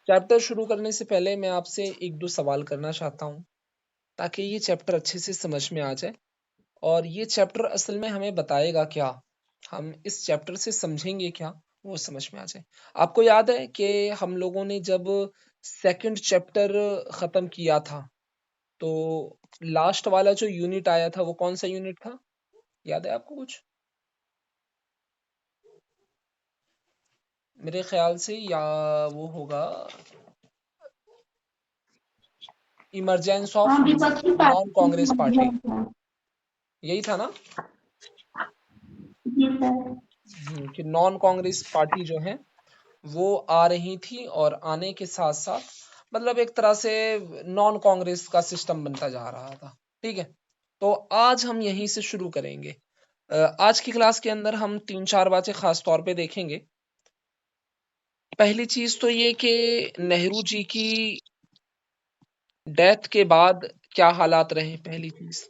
Chapter शुरू करने से पहले मैं आपसे एक दो सवाल करना चाहता हूँ ताकि ये चैप्टर अच्छे से समझ में आ जाए। और ये चैप्टर असल में हमें बताएगा क्या, हम इस चैप्टर से समझेंगे क्या, वो समझ में आ जाए। आपको याद है कि हम लोगों ने जब सेकंड चैप्टर खत्म किया था तो लास्ट वाला जो यूनिट आया था वो कौन सा यूनिट था? याद है आपको कुछ? मेरे ख्याल से या वो होगा इमरजेंस ऑफ हाँ, विपक्षी नॉन पार्टी कांग्रेस पार्टी, यही था ना? जी सर। कि नॉन कांग्रेस पार्टी जो है वो आ रही थी और आने के साथ साथ मतलब एक तरह से नॉन कांग्रेस का सिस्टम बनता जा रहा था। ठीक है, तो आज हम यहीं से शुरू करेंगे। आज की क्लास के अंदर हम तीन चार बातें खास तौर पे देखेंगे। पहली चीज तो ये कि नेहरू जी की डेथ के बाद क्या हालात रहे, पहली चीज।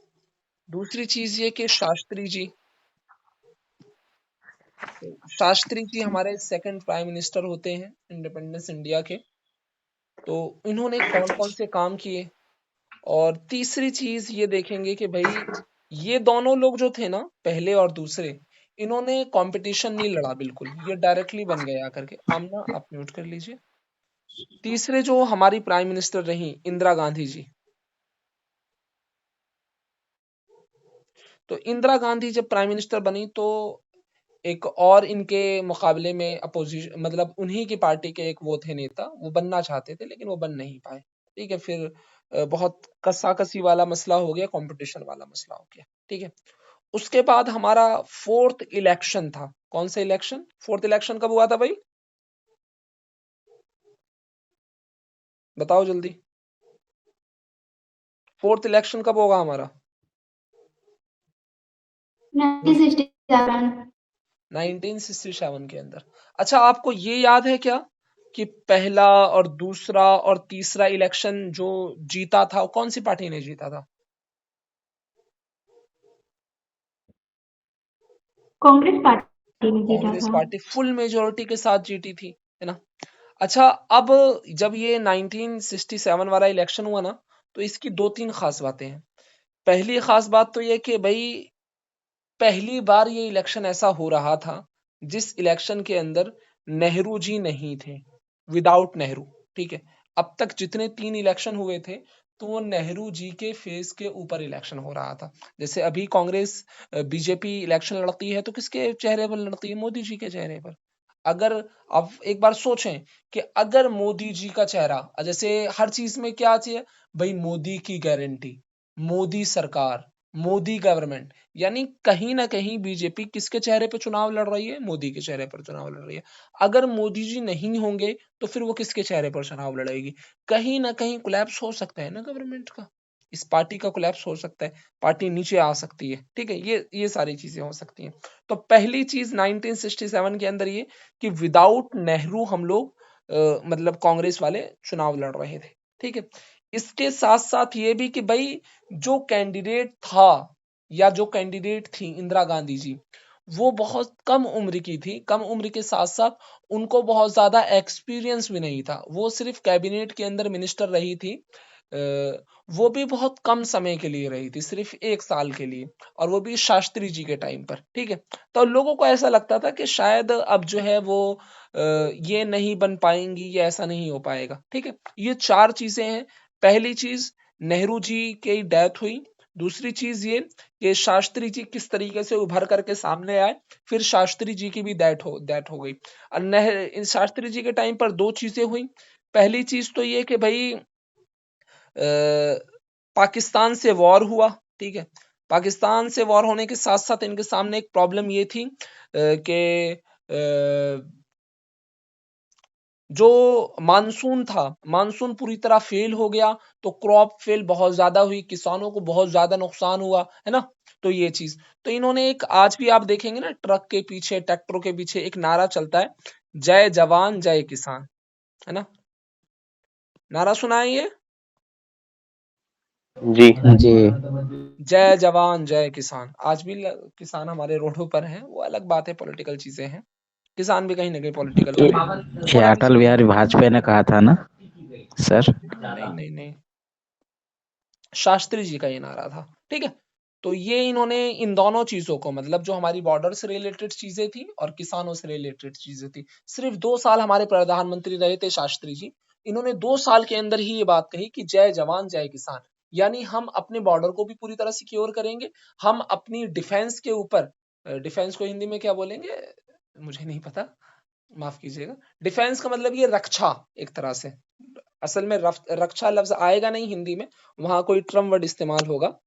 दूसरी चीज ये कि शास्त्री जी हमारे सेकंड प्राइम मिनिस्टर होते हैं इंडिपेंडेंस इंडिया के, तो इन्होंने कौन कौन से काम किए। और तीसरी चीज ये देखेंगे कि भाई ये दोनों लोग जो थे ना, पहले और दूसरे, इन्होंने कंपटीशन नहीं लड़ा, बिल्कुल ये डायरेक्टली बन गए आकर के। आमना आप म्यूट कर लीजिए। तीसरे जो हमारी प्राइम मिनिस्टर रही इंदिरा गांधी जी, तो इंदिरा गांधी जब प्राइम मिनिस्टर बनी तो एक और इनके मुकाबले में अपोजिशन, मतलब उन्हीं की पार्टी के एक वो थे नेता, वो बनना चाहते थे लेकिन वो बन नहीं पाए। ठीक है, फिर बहुत कसाकसी वाला मसला हो गया, कंपटीशन वाला मसला हो गया। ठीक है, उसके बाद हमारा फोर्थ इलेक्शन था। कौन सा इलेक्शन? फोर्थ इलेक्शन कब हुआ था भाई? बताओ जल्दी, फोर्थ इलेक्शन कब होगा हमारा? 1967। 1967 के अंदर। अच्छा, आपको ये याद है क्या कि पहला और दूसरा और तीसरा इलेक्शन जो जीता था वो कौन सी पार्टी ने जीता था? कांग्रेस पार्टी ने जीता कांग्रेस था। पार्टी फुल मेजोरिटी के साथ जीती थी, है ना? अच्छा, अब जब ये 1967 वाला इलेक्शन हुआ ना, तो इसकी दो तीन खास बातें हैं। पहली खास बात तो ये कि भाई पहली बार ये इलेक्शन ऐसा हो रहा था जिस इलेक्शन के अंदर नेहरू जी नहीं थे, विदाउट नेहरू। ठीक है, अब तक जितने तीन इलेक्शन हुए थे तो वो नेहरू जी के फेस के ऊपर इलेक्शन हो रहा था। जैसे अभी कांग्रेस बीजेपी इलेक्शन लड़ती है तो किसके चेहरे पर लड़ती है? मोदी जी के चेहरे पर। अगर आप एक बार सोचें कि अगर मोदी जी का चेहरा, जैसे हर चीज में क्या चाहिए भाई, मोदी की गारंटी, मोदी सरकार, मोदी गवर्नमेंट, यानी कहीं ना कहीं बीजेपी किसके चेहरे पर चुनाव लड़ रही है? मोदी के चेहरे पर चुनाव लड़ रही है। अगर मोदी जी नहीं होंगे तो फिर वो किसके चेहरे पर चुनाव लड़ेगी? कहीं ना कहीं कोलैप्स हो सकता है ना गवर्नमेंट का, इस पार्टी का कोलैप्स हो सकता है, पार्टी नीचे आ सकती है। ठीक है, ये सारी चीजें हो सकती हैं। तो पहली चीज 1967 के अंदर ये कि विदाउट नेहरू हम लोग मतलब कांग्रेस वाले चुनाव लड़ रहे थे। ठीक है, इसके साथ साथ ये भी कि भाई जो कैंडिडेट था या जो कैंडिडेट थी इंदिरा गांधी जी, वो बहुत कम उम्र की थी। कम उम्र के साथ साथ उनको बहुत ज्यादा एक्सपीरियंस भी नहीं था, वो सिर्फ कैबिनेट के अंदर मिनिस्टर रही थी। वो भी बहुत कम समय के लिए रही थी, सिर्फ 1 साल के लिए, और वो भी शास्त्री जी के टाइम पर। ठीक है, तो लोगों को ऐसा लगता था कि शायद अब जो है वो ये नहीं बन पाएंगी, ये ऐसा नहीं हो पाएगा। ठीक है, ये चार चीजें हैं। पहली चीज नेहरू जी की डेथ हुई। दूसरी चीज ये कि शास्त्री जी किस तरीके से उभर करके सामने आए। फिर शास्त्री जी की भी डेथ हो गई। और इन शास्त्री जी के टाइम पर दो चीजें हुई। पहली चीज तो ये कि भाई पाकिस्तान से वॉर हुआ। ठीक है, पाकिस्तान से वॉर होने के साथ साथ इनके सामने एक प्रॉब्लम ये थी कि जो मानसून था, मानसून पूरी तरह फेल हो गया, तो क्रॉप फेल बहुत ज्यादा हुई, किसानों को बहुत ज्यादा नुकसान हुआ, है ना? तो ये चीज, तो इन्होंने एक, आज भी आप देखेंगे ना ट्रक के पीछे, ट्रैक्टरों के पीछे एक नारा चलता है, जय जवान जय किसान, है ना? नारा सुना है ये, जी जी। जय जवान जय किसान। आज भी किसान हमारे रोडों पर हैं, वो अलग बात है, पॉलिटिकल चीजें हैं। किसान भी कहीं ना कहीं पॉलिटिकल हो ये गए। ये और अटल बिहारी वाजपेयी ने कहा था ना सर? नहीं नहीं नहीं, शास्त्री जी का ये नारा था। ठीक है, तो ये इन्होंने इन दोनों चीजों को, मतलब जो हमारी बॉर्डर से रिलेटेड चीजें थी और किसानों से रिलेटेड चीजें थी, सिर्फ 2 साल हमारे प्रधानमंत्री रहे थे शास्त्री जी। इन्होंने 2 साल के अंदर ही ये बात कही कि जय जवान जय किसान, यानी हम अपने बॉर्डर को भी पूरी तरह सिक्योर करेंगे, हम अपनी डिफेंस के ऊपर, डिफेंस को हिंदी में क्या बोलेंगे मुझे नहीं पता, माफ कीजिएगा। डिफेंस का मतलब ये रक्षा एक तरह से, असल में रक्षा लफ्ज आएगा नहीं हिंदी में, वहां कोई ट्रम वर्ड इस्तेमाल होगा।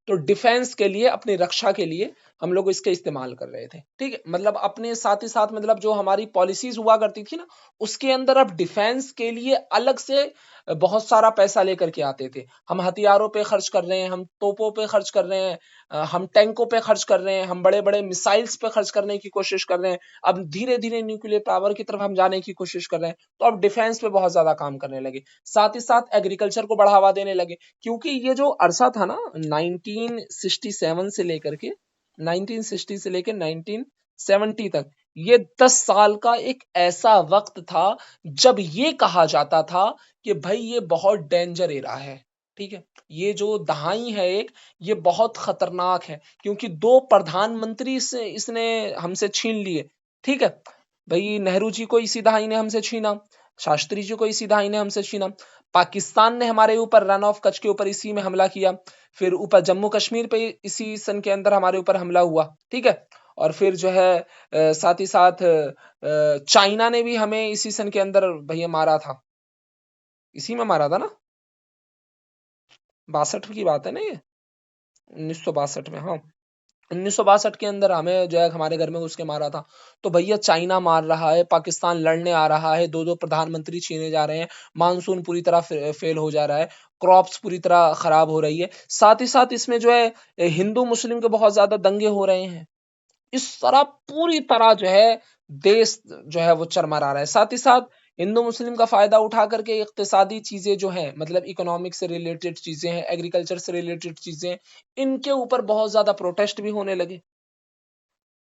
तो डिफेंस के लिए, अपनी रक्षा के लिए हम लोग इसके इस्तेमाल कर रहे थे। ठीक है, मतलब अपने साथ ही साथ, मतलब जो हमारी पॉलिसीज हुआ करती थी ना, उसके अंदर अब डिफेंस के लिए अलग से बहुत सारा पैसा लेकर के आते थे। हम हथियारों पे खर्च कर रहे हैं, हम तोपों पे खर्च कर रहे हैं, हम टैंकों पे खर्च कर रहे हैं, हम बड़े बड़े मिसाइल्स पे खर्च करने की कोशिश कर रहे हैं। अब धीरे धीरे न्यूक्लियर पावर की तरफ हम जाने की कोशिश कर रहे हैं, तो अब डिफेंस पे बहुत ज्यादा काम करने लगे। साथ ही साथ एग्रीकल्चर को बढ़ावा देने लगे, क्योंकि ये जो अरसा था ना 1967 से लेकर के 1960 से लेकर 1970 तक, ये 10 साल का एक ऐसा वक्त था जब ये कहा जाता था कि भाई ये बहुत डेंजर एरा है। ठीक है, ये जो दहाई है एक, ये बहुत खतरनाक है, क्योंकि 2 प्रधानमंत्री से इसने हमसे छीन लिए। ठीक है, भाई नेहरू जी को इसी दहाई ने हमसे छीना, शास्त्री जी को इसी दहाई ने हमसे छीना, पाकिस्तान ने हमारे ऊपर रन ऑफ कच्छ के ऊपर इसी में हमला किया, फिर ऊपर जम्मू कश्मीर पे इसी सन के अंदर हमारे ऊपर हमला हुआ। ठीक है, और फिर जो है साथ ही साथ चाइना ने भी हमें इसी सन के अंदर भैया मारा था, इसी में मारा था ना, 62 की बात है ना ये, 1962 में, हाँ 1962 के अंदर हमें जो है हमारे घर में घुस के मारा था। तो भैया चाइना मार रहा है, पाकिस्तान लड़ने आ रहा है, 2-2 प्रधानमंत्री छीने जा रहे हैं, मानसून पूरी तरह फेल हो जा रहा है, क्रॉप्स पूरी तरह खराब हो रही है, साथ ही साथ इसमें जो है हिंदू मुस्लिम के बहुत ज्यादा दंगे हो रहे हैं। इस तरह पूरी तरह जो है देश जो है वो चरमरा रहा है। साथ ही साथ हिंदू मुस्लिम का फायदा उठा करके इक्तिसादी चीजें जो हैं, मतलब इकोनॉमिक से रिलेटेड चीजें हैं, एग्रीकल्चर से रिलेटेड चीजें, इनके ऊपर बहुत ज्यादा प्रोटेस्ट भी होने लगे।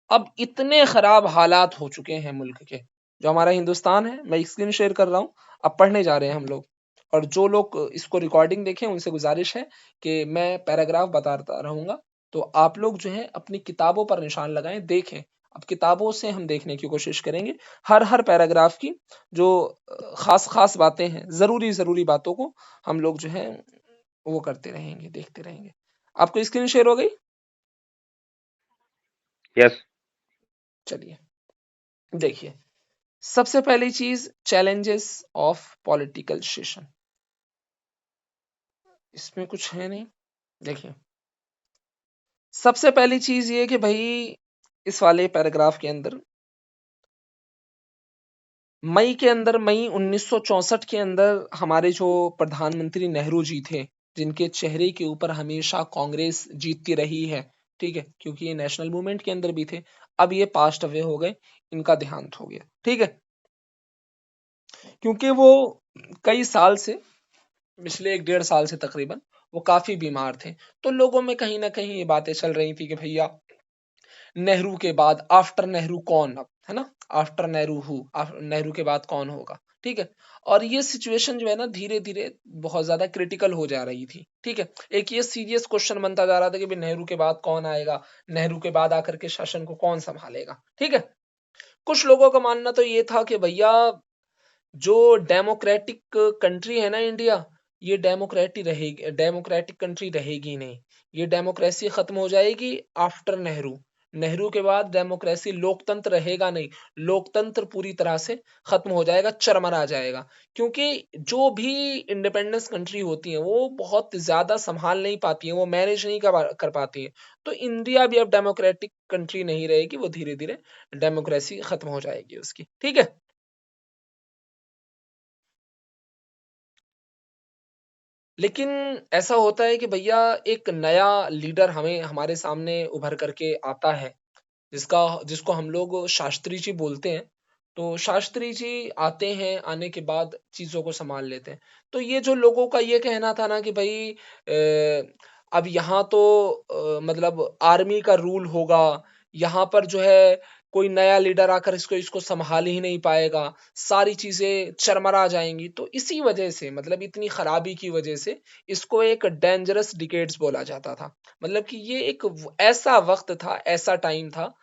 अब इतने खराब हालात हो चुके हैं मुल्क के, जो हमारा हिंदुस्तान है, मैं स्क्रीन शेयर कर रहा हूँ, अब पढ़ने जा रहे हैं हम लोग। और जो लोग इसको रिकॉर्डिंग देखें उनसे गुजारिश है कि मैं पैराग्राफ बताता रहूंगा, तो आप लोग जो है अपनी किताबों पर निशान लगाएं, देखें। अब किताबों से हम देखने की कोशिश करेंगे हर हर पैराग्राफ की, जो खास खास बातें हैं, जरूरी जरूरी बातों को हम लोग जो है वो करते रहेंगे, देखते रहेंगे। आपको स्क्रीन शेयर हो गई? यस। चलिए देखिए, सबसे पहली चीज चैलेंजेस ऑफ पॉलिटिकल सेशन, इसमें कुछ है नहीं। देखिए, सबसे पहली चीज ये कि भाई इस वाले पैराग्राफ के अंदर मई 1964 के अंदर हमारे जो प्रधानमंत्री नेहरू जी थे, जिनके चेहरे के ऊपर हमेशा कांग्रेस जीतती रही है, ठीक है, क्योंकि ये नेशनल मूवमेंट के अंदर भी थे, अब ये पास्ट अवे हो गए, इनका देहांत हो गया। ठीक है, क्योंकि वो कई साल से, पिछले 1-1.5 साल से तकरीबन वो काफी बीमार थे, तो लोगों में कहीं ना कहीं ये बातें चल रही थी कि भैया नेहरू के बाद आफ्टर नेहरू कौन, अब है ना, आफ्टर नेहरू नेहरू के बाद कौन होगा। ठीक है, और ये सिचुएशन जो है ना धीरे धीरे बहुत ज्यादा क्रिटिकल हो जा रही थी। ठीक है, एक ये सीरियस क्वेश्चन बनता जा रहा था कि भाई नेहरू के बाद कौन आएगा, नेहरू के बाद आकर के शासन को कौन संभालेगा। ठीक है, कुछ लोगों का मानना तो ये था कि भैया जो डेमोक्रेटिक कंट्री है ना इंडिया, ये डेमोक्रेटिक कंट्री रहेगी नहीं, ये डेमोक्रेसी खत्म हो जाएगी आफ्टर नेहरू। नेहरू के बाद डेमोक्रेसी, लोकतंत्र रहेगा नहीं, लोकतंत्र पूरी तरह से खत्म हो जाएगा, चरमरा जाएगा। क्योंकि जो भी इंडिपेंडेंस कंट्री होती है वो बहुत ज्यादा संभाल नहीं पाती है, वो मैनेज नहीं कर पाती है। तो इंडिया भी अब डेमोक्रेटिक कंट्री नहीं रहेगी, वो धीरे धीरे डेमोक्रेसी खत्म हो जाएगी उसकी। ठीक है, लेकिन ऐसा होता है कि भैया एक नया लीडर हमें हमारे सामने उभर करके आता है, जिसका जिसको हम लोग शास्त्री जी बोलते हैं। तो शास्त्री जी आते हैं, आने के बाद चीजों को संभाल लेते हैं। तो ये जो लोगों का ये कहना था ना कि भाई अब यहाँ तो मतलब आर्मी का रूल होगा, यहाँ पर जो है कोई नया लीडर आकर इसको संभाल ही नहीं पाएगा, सारी चीजें चरमरा जाएंगी। तो इसी वजह से, मतलब इतनी खराबी की वजह से इसको एक डेंजरस डिकेड्स बोला जाता था। मतलब कि ये एक ऐसा वक्त था, ऐसा टाइम था,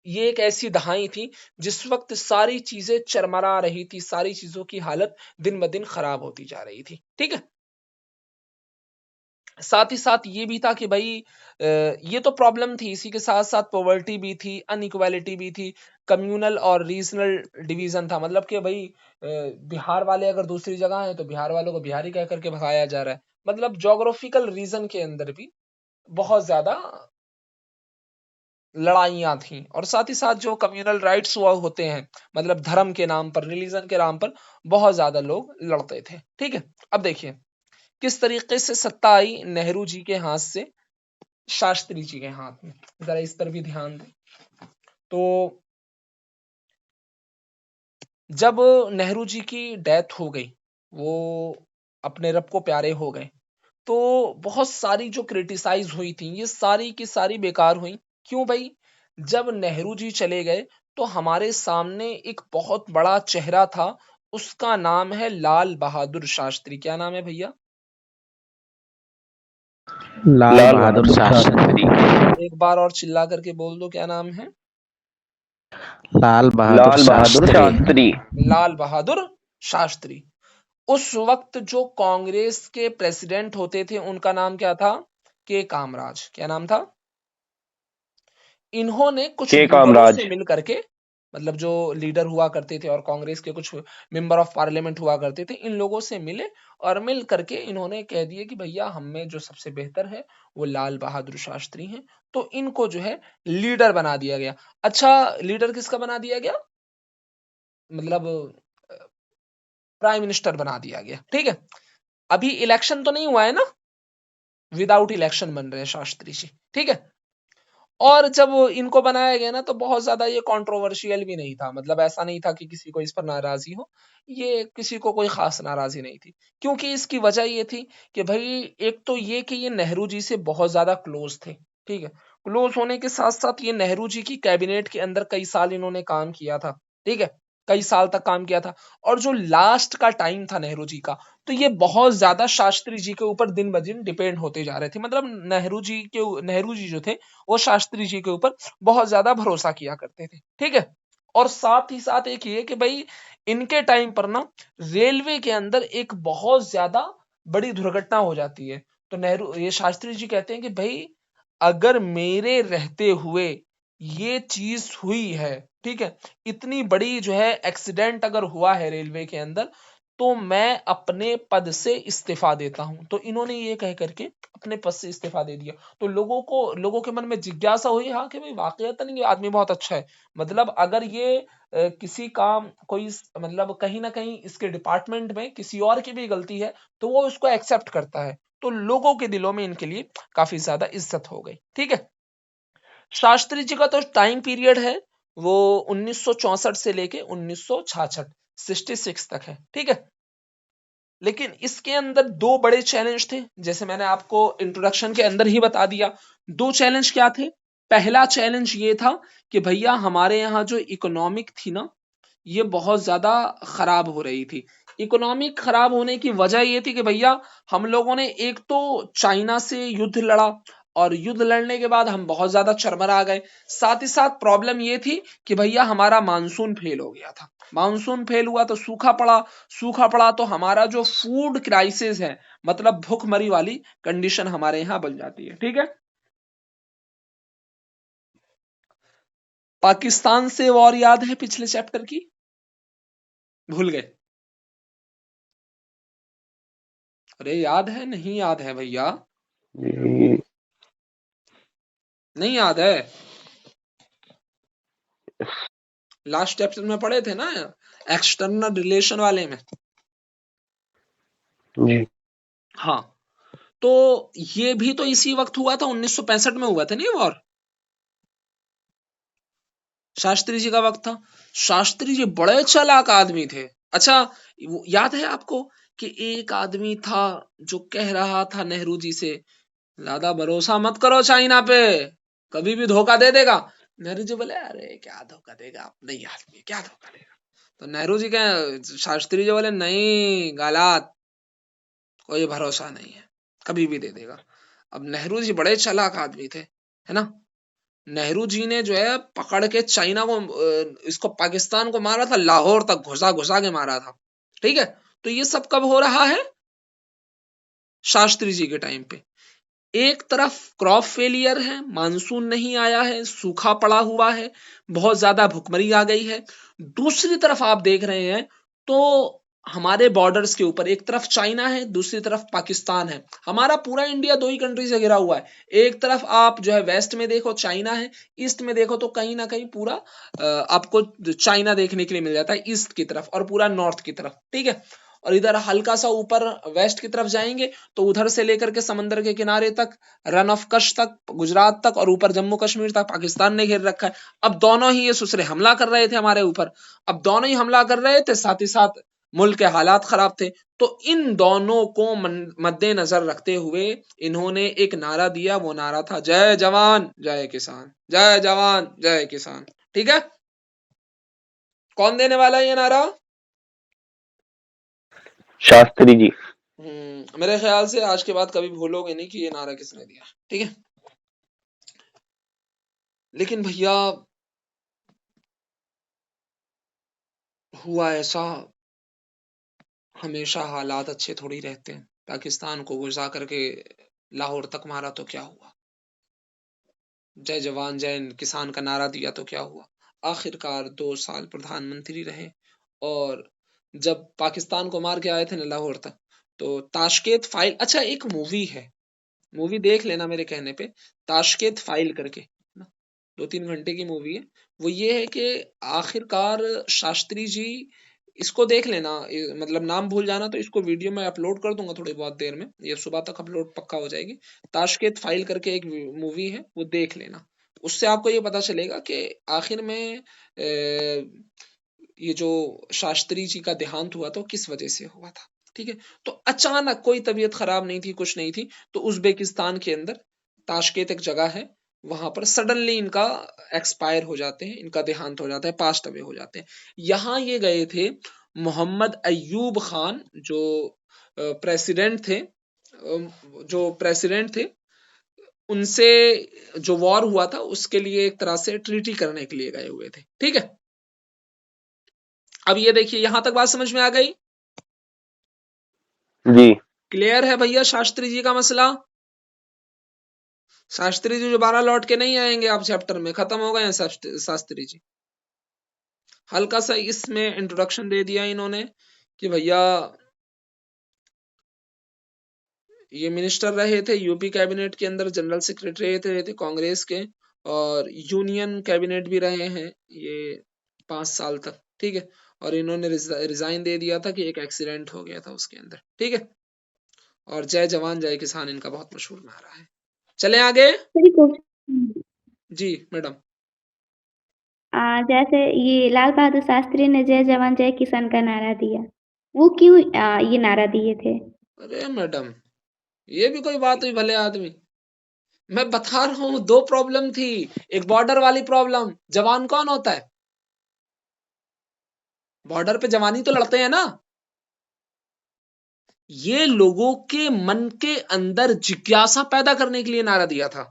ये एक ऐसी दहाई थी जिस वक्त सारी चीजें चरमरा रही थी, सारी चीजों की हालत दिन ब दिन खराब होती जा रही थी। ठीक है, साथ ही साथ ये भी था कि भाई ये तो प्रॉब्लम थी, इसी के साथ साथ पॉवर्टी भी थी, अनइक्वालिटी भी थी, कम्युनल और रीजनल डिवीजन था। मतलब कि भाई बिहार वाले अगर दूसरी जगह हैं तो बिहार वालों को बिहारी कह करके भगाया जा रहा है। मतलब जोग्राफिकल रीजन के अंदर भी बहुत ज्यादा लड़ाइयां थी। और साथ ही साथ जो कम्युनल राइट्स हुआ होते हैं, मतलब धर्म के नाम पर, रिलीजन के नाम पर बहुत ज्यादा लोग लड़ते थे। ठीक है, अब देखिए किस तरीके से सत्ता आई नेहरू जी के हाथ से शास्त्री जी के हाथ में, जरा इस पर भी ध्यान दें। तो जब नेहरू जी की डेथ हो गई, वो अपने रब को प्यारे हो गए, तो बहुत सारी जो क्रिटिसाइज हुई थी ये सारी की सारी बेकार हुई। क्यों भाई? जब नेहरू जी चले गए तो हमारे सामने एक बहुत बड़ा चेहरा था, उसका नाम है लाल बहादुर शास्त्री। क्या नाम है भैया? लाल लाल बहादुर बहादुर शास्त्री। शास्त्री। एक बार और चिल्ला करके बोल दो, क्या नाम है? लाल बहादुर लाल बहादुर शास्त्री। शास्त्री। लाल बहादुर शास्त्री। उस वक्त जो कांग्रेस के प्रेसिडेंट होते थे उनका नाम क्या था? के कामराज। क्या नाम था? इन्होंने कुछ के लीडरों से कामराज। मिल करके, मतलब जो लीडर हुआ करते थे और कांग्रेस के कुछ मेंबर ऑफ पार्लियामेंट हुआ करते थे, इन लोगों से मिले और मिल करके इन्होंने कह दिए कि भैया हम में जो सबसे बेहतर है वो लाल बहादुर शास्त्री हैं। तो इनको जो है लीडर बना दिया गया। अच्छा, लीडर किसका बना दिया गया? मतलब प्राइम मिनिस्टर बना दिया गया। ठीक है, अभी इलेक्शन तो नहीं हुआ है ना, विदाउट इलेक्शन बन रहे हैं शास्त्री जी। ठीक है, और जब इनको बनाया गया ना तो बहुत ज्यादा ये कंट्रोवर्शियल भी नहीं था। मतलब ऐसा नहीं था कि किसी को इस पर नाराजी हो, ये किसी को कोई खास नाराजी नहीं थी। क्योंकि इसकी वजह ये थी कि भाई एक तो ये कि ये नेहरू जी से बहुत ज्यादा क्लोज थे। ठीक है, क्लोज होने के साथ साथ ये नेहरू जी की कैबिनेट के अंदर कई साल इन्होंने काम किया था। ठीक है, कई साल तक काम किया था। और जो लास्ट का टाइम था नेहरू जी का, तो ये बहुत ज्यादा शास्त्री जी के ऊपर दिन ब दिन डिपेंड होते जा रहे थे। मतलब नेहरू जी जो थे वो शास्त्री जी के ऊपर बहुत ज्यादा भरोसा किया करते थे। ठीक है, और साथ ही साथ एक ये कि भाई इनके टाइम पर ना रेलवे के अंदर एक बहुत ज्यादा बड़ी दुर्घटना हो जाती है। तो ये शास्त्री जी कहते हैं कि भाई अगर मेरे रहते हुए ये चीज हुई है, ठीक है, इतनी बड़ी जो है एक्सीडेंट अगर हुआ है रेलवे के अंदर, तो मैं अपने पद से इस्तीफा देता हूं। तो इन्होंने ये कह करके अपने पद से इस्तीफा दे दिया। तो लोगों के मन में जिज्ञासा हुई, हाँ कि भाई वाकईतन ये आदमी बहुत अच्छा है। मतलब अगर ये किसी काम कोई मतलब कहीं ना कहीं इसके डिपार्टमेंट में किसी और की भी गलती है तो वो उसको एक्सेप्ट करता है। तो लोगों के दिलों में इनके लिए काफी ज्यादा इज्जत हो गई। ठीक है, शास्त्री जी का तो टाइम पीरियड है वो 1964 से लेके 1966 66 तक है। ठीक है, लेकिन इसके अंदर दो बड़े चैलेंज थे, जैसे मैंने आपको इंट्रोडक्शन के अंदर ही बता दिया। दो चैलेंज क्या थे? पहला चैलेंज ये था कि भैया हमारे यहाँ जो इकोनॉमिक थी ना, ये बहुत ज्यादा खराब हो रही थी। इकोनॉमिक खराब होने की वजह ये थी कि भैया हम लोगों ने एक तो चाइना से युद्ध लड़ा, और युद्ध लड़ने के बाद हम बहुत ज्यादा चरमरा गए। साथ ही साथ प्रॉब्लम ये थी कि भैया हमारा मानसून फेल हो गया था। मानसून फेल हुआ तो सूखा पड़ा, सूखा पड़ा तो हमारा जो फूड क्राइसिस है, मतलब भूखमरी वाली कंडीशन हमारे यहाँ बन जाती है। ठीक है, पाकिस्तान से वॉर याद है पिछले चैप्टर की? भूल गए? अरे याद है, नहीं याद है भैया? जी, नहीं याद है? लास्ट चैप्टर में पढ़े थे ना, एक्सटर्नल रिलेशन वाले में। जी, हाँ, तो ये भी तो इसी वक्त हुआ था, 1965 में हुआ था नहीं वॉर? शास्त्री जी का वक्त था। शास्त्री जी बड़े चालाक आदमी थे। अच्छा, याद है आपको कि एक आदमी था जो कह रहा था नेहरू जी से, ज्यादा भरोसा मत करो चाइना पे, कभी भी धोखा दे देगा। नेहरू जी बोले अरे क्या धोखा देगा, अपना ही आदमी क्या धोखा देगा। तो नेहरू जी क्या, शास्त्री जी बोले नहीं, गलत, कोई भरोसा नहीं है, कभी भी दे देगा। अब नेहरू जी बड़े चालाक आदमी थे, है ना। नेहरू जी ने जो है पकड़ के चाइना को, इसको पाकिस्तान को मारा था, लाहौर तक घुसा घुसा के मारा था, ठीक है। तो ये सब कब हो रहा है, शास्त्री जी के टाइम पे। एक तरफ क्रॉप फेलियर है, मानसून नहीं आया है, सूखा पड़ा हुआ है, बहुत ज्यादा भुखमरी आ गई है। दूसरी तरफ आप देख रहे हैं तो हमारे बॉर्डर्स के ऊपर एक तरफ चाइना है, दूसरी तरफ पाकिस्तान है। हमारा पूरा इंडिया दो ही कंट्री से घिरा हुआ है। एक तरफ आप जो है वेस्ट में देखो चाइना है, ईस्ट में देखो तो कहीं ना कहीं पूरा आपको चाइना देखने के लिए मिल जाता है ईस्ट की तरफ, और पूरा नॉर्थ की तरफ, ठीक है। और इधर हल्का सा ऊपर वेस्ट की तरफ जाएंगे तो उधर से लेकर के समंदर के किनारे तक, रन ऑफ कच्छ तक, गुजरात तक, और ऊपर जम्मू कश्मीर तक पाकिस्तान ने घेर रखा है। अब दोनों ही ये सुसरे हमला कर रहे थे हमारे ऊपर, अब दोनों ही हमला कर रहे थे, साथ ही साथ मुल्क के हालात खराब थे। तो इन दोनों को मद्देनजर रखते हुए इन्होंने एक नारा दिया, वो नारा था जय जवान जय किसान, जय जवान जय किसान, ठीक है। कौन देने वाला है ये नारा? शास्त्री जी। मेरे ख्याल से आज के बाद कभी भूलोगे नहीं कि ये नारा किसने दिया, ठीक है। लेकिन भैया हुआ ऐसा, हमेशा हालात अच्छे थोड़ी रहते हैं। पाकिस्तान को घुसा करके लाहौर तक मारा तो क्या हुआ, जय जवान जय किसान का नारा दिया तो क्या हुआ। आखिरकार 2 साल प्रधानमंत्री रहे, और जब पाकिस्तान को मार के आए थे ना लाहौर तक, तो ताशकेत फाइल, अच्छा एक मूवी है, मूवी देख लेना मेरे कहने पे, ताशकेत फाइल करके ना, 2-3 घंटे की मूवी है। वो ये है कि आखिरकार शास्त्री जी, इसको देख लेना, मतलब नाम भूल जाना तो इसको वीडियो में अपलोड कर दूंगा थोड़ी बहुत देर में, ये सुबह तक अपलोड पक्का हो जाएगी। ताशकेत फाइल करके एक मूवी है, वो देख लेना। उससे आपको ये पता चलेगा कि आखिर में ये जो शास्त्री जी का देहांत हुआ तो किस वजह से हुआ था, ठीक है। तो अचानक, कोई तबीयत खराब नहीं थी, कुछ नहीं थी, तो उज्बेकिस्तान के अंदर ताशकेत एक जगह है, वहां पर सडनली इनका एक्सपायर हो जाते हैं, इनका देहांत हो जाता है, पास्ट अवे हो जाते हैं। यहाँ ये गए थे मोहम्मद अयूब खान, जो प्रेसिडेंट थे, उनसे जो वॉर हुआ था उसके लिए एक तरह से ट्रीटी करने के लिए गए हुए थे, ठीक है। अब ये देखिए, यहां तक बात समझ में आ गई? जी। क्लियर है भैया शास्त्री जी का मसला? शास्त्री जी दोबारा लौट के नहीं आएंगे, आप चैप्टर में खत्म हो गए हैं शास्त्री जी। हल्का सा इसमें इंट्रोडक्शन दे दिया इन्होंने कि भैया ये मिनिस्टर रहे थे यूपी कैबिनेट के अंदर, जनरल सेक्रेटरी रहे थे कांग्रेस के, और यूनियन कैबिनेट भी रहे हैं ये 5 साल तक, ठीक है। और इन्होंने रिजाइन दे दिया था कि एक एक्सीडेंट हो गया था उसके अंदर, ठीक है। और जय जवान जय किसान इनका बहुत मशहूर नारा है। चले आगे। जी मैडम। जैसे ये लाल बहादुर शास्त्री ने जय जवान जय किसान का नारा दिया, वो क्यों ये नारा दिए थे? अरे मैडम, ये भी कोई बात हुई भले आदमी। मैं बता रहा हूं, 2 प्रॉब्लम थी। एक बॉर्डर वाली प्रॉब्लम, जवान कौन होता है? बॉर्डर पे जवानी तो लड़ते हैं ना। ये लोगों के मन के अंदर जिज्ञासा पैदा करने के लिए नारा दिया था,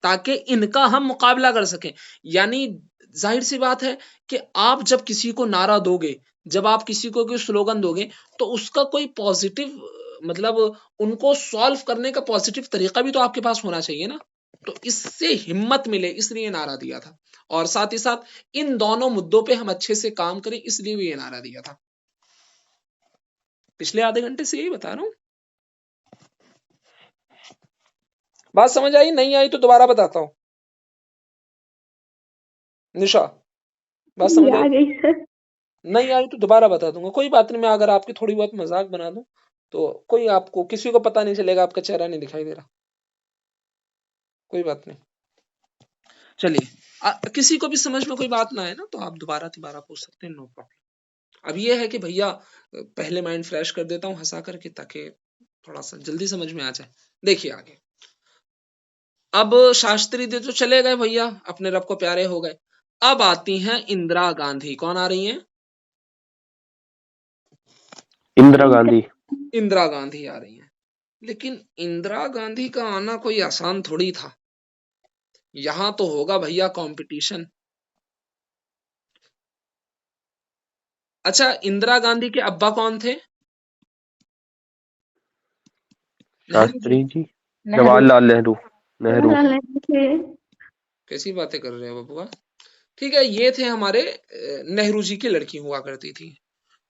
ताकि इनका हम मुकाबला कर सकें। यानी जाहिर सी बात है कि आप जब किसी को नारा दोगे, जब आप किसी को कोई स्लोगन दोगे, तो उसका कोई पॉजिटिव, मतलब उनको सॉल्व करने का पॉजिटिव तरीका भी तो आपके पास होना चाहिए ना। तो इससे हिम्मत मिले, इसलिए नारा दिया था। और साथ ही साथ इन दोनों मुद्दों पे हम अच्छे से काम करें, इसलिए भी ये नारा दिया था। पिछले आधे घंटे से यही बता रहा हूं। बात समझ आई? नहीं आई तो दोबारा बताता हूं। निशा, बात समझ आ आई? गई सर। नहीं आई तो दोबारा बता दूंगा, कोई बात नहीं। मैं अगर आपकी थोड़ी बहुत मजाक बना दूं तो कोई, आपको किसी को पता नहीं चलेगा, आपका चेहरा नहीं दिखाई दे रहा, कोई बात नहीं। चलिए, किसी को भी समझ में कोई बात ना आए ना, तो आप दोबारा पूछ सकते हैं, नो प्रॉब्लम। अब ये है कि भैया पहले माइंड फ्रेश कर देता हूं हंसा करके, ताकि थोड़ा सा जल्दी समझ में आ जाए। देखिए आगे, अब शास्त्री जी तो चले गए भैया, अपने रब को प्यारे हो गए। अब आती हैं इंदिरा गांधी। कौन आ रही हैं? इंदिरा गांधी। इंदिरा गांधी आ रही हैं। लेकिन इंदिरा गांधी का आना कोई आसान थोड़ी था। यहां तो होगा भैया कंपटीशन। अच्छा, इंदिरा गांधी के अब्बा कौन थे? नेहरू जी। शास्त्री जी। नेहरू। जवाहरलाल नेहरू। नेहरू। जवाहरलाल नेहरू थे। कैसी बातें कर रहे हो बबुआ। ठीक है, ये थे हमारे नेहरू जी की लड़की हुआ करती थी।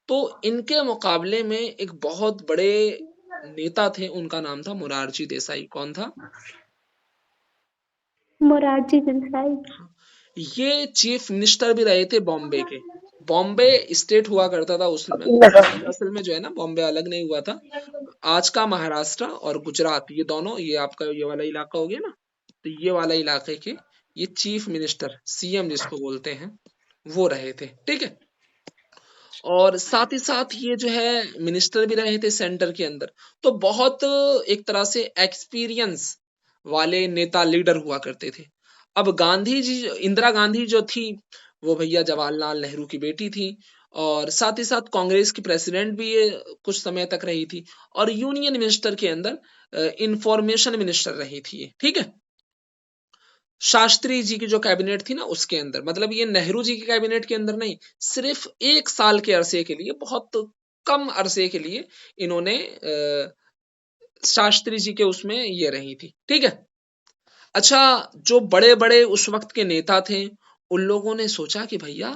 तो इनके मुकाबले में एक बहुत बड़े नेता थे, उनका नाम था मोरारजी देसाई। कौन था? मोरारजी देसाई। ये चीफ मिनिस्टर भी रहे थे बॉम्बे के। बॉम्बे स्टेट हुआ करता था उसमें। असल में जो है ना, बॉम्बे अलग नहीं हुआ था। आज का महाराष्ट्र और गुजरात, ये दोनों, ये आपका ये वाला इलाका हो गया ना, तो ये वाला इलाके के ये चीफ मिनिस्टर, सीएम जिसको बोलते हैं, वो रहे थे। ठीक है। और साथ ही साथ ये जो है मिनिस्टर भी रहे थे सेंटर के अंदर। तो बहुत एक तरह से एक्सपीरियंस वाले नेता, लीडर हुआ करते थे। अब गांधी जी, इंदिरा गांधी जो थी, वो भैया जवाहरलाल नेहरू की बेटी थी। और साथ ही साथ कांग्रेस की प्रेसिडेंट भी ये कुछ समय तक रही थी। और यूनियन मिनिस्टर के अंदर इंफॉर्मेशन मिनिस्टर रही थी ये। ठीक है। शास्त्री जी की जो कैबिनेट थी ना, उसके अंदर, मतलब ये नेहरू जी की कैबिनेट के अंदर नहीं, सिर्फ 1 साल के अरसे के लिए, बहुत कम अरसे के लिए इन्होंने शास्त्री जी के उसमें ये रही थी। ठीक है। अच्छा, जो बड़े बड़े उस वक्त के नेता थे, उन लोगों ने सोचा कि भैया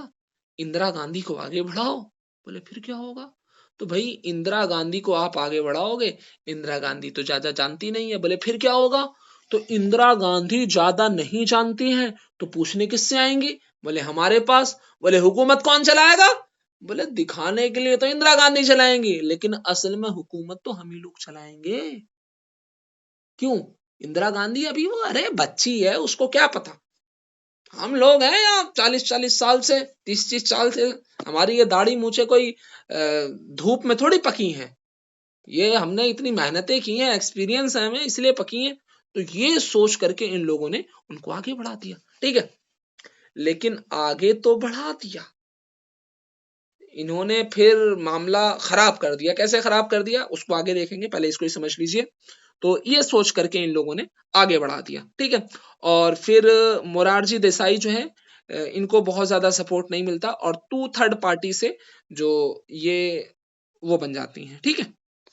इंदिरा गांधी को आगे बढ़ाओ। बोले फिर क्या होगा? तो भाई इंदिरा गांधी को आप आगे बढ़ाओगे, इंदिरा गांधी तो ज्यादा जानती नहीं है। बोले फिर क्या होगा? तो इंदिरा गांधी ज्यादा नहीं जानती हैं, तो पूछने किससे आएंगी? बोले हमारे पास। बोले हुकूमत कौन चलाएगा? बोले दिखाने के लिए तो इंदिरा गांधी चलाएंगी, लेकिन असल में हुकूमत तो हम ही लोग चलाएंगे। क्यों? इंदिरा गांधी अभी वो अरे बच्ची है, उसको क्या पता। हम लोग हैं यहाँ 40-40 साल से, 30-30 साल से, हमारी ये दाढ़ी मूछे कोई धूप में थोड़ी पकी हैं। ये हमने इतनी मेहनतें की हैं, एक्सपीरियंस है हमें, इसलिए पकी हैं। तो ये सोच करके इन लोगों ने उनको आगे बढ़ा दिया। ठीक है। लेकिन आगे तो बढ़ा दिया, इन्होंने फिर मामला खराब कर दिया। कैसे खराब कर दिया उसको आगे देखेंगे, पहले इसको ही समझ लीजिए। तो ये सोच करके इन लोगों ने आगे बढ़ा दिया। ठीक है। और फिर मोरारजी देसाई जो है, इनको बहुत ज्यादा सपोर्ट नहीं मिलता, और 2/3 पार्टी से जो ये वो बन जाती हैं। ठीक है।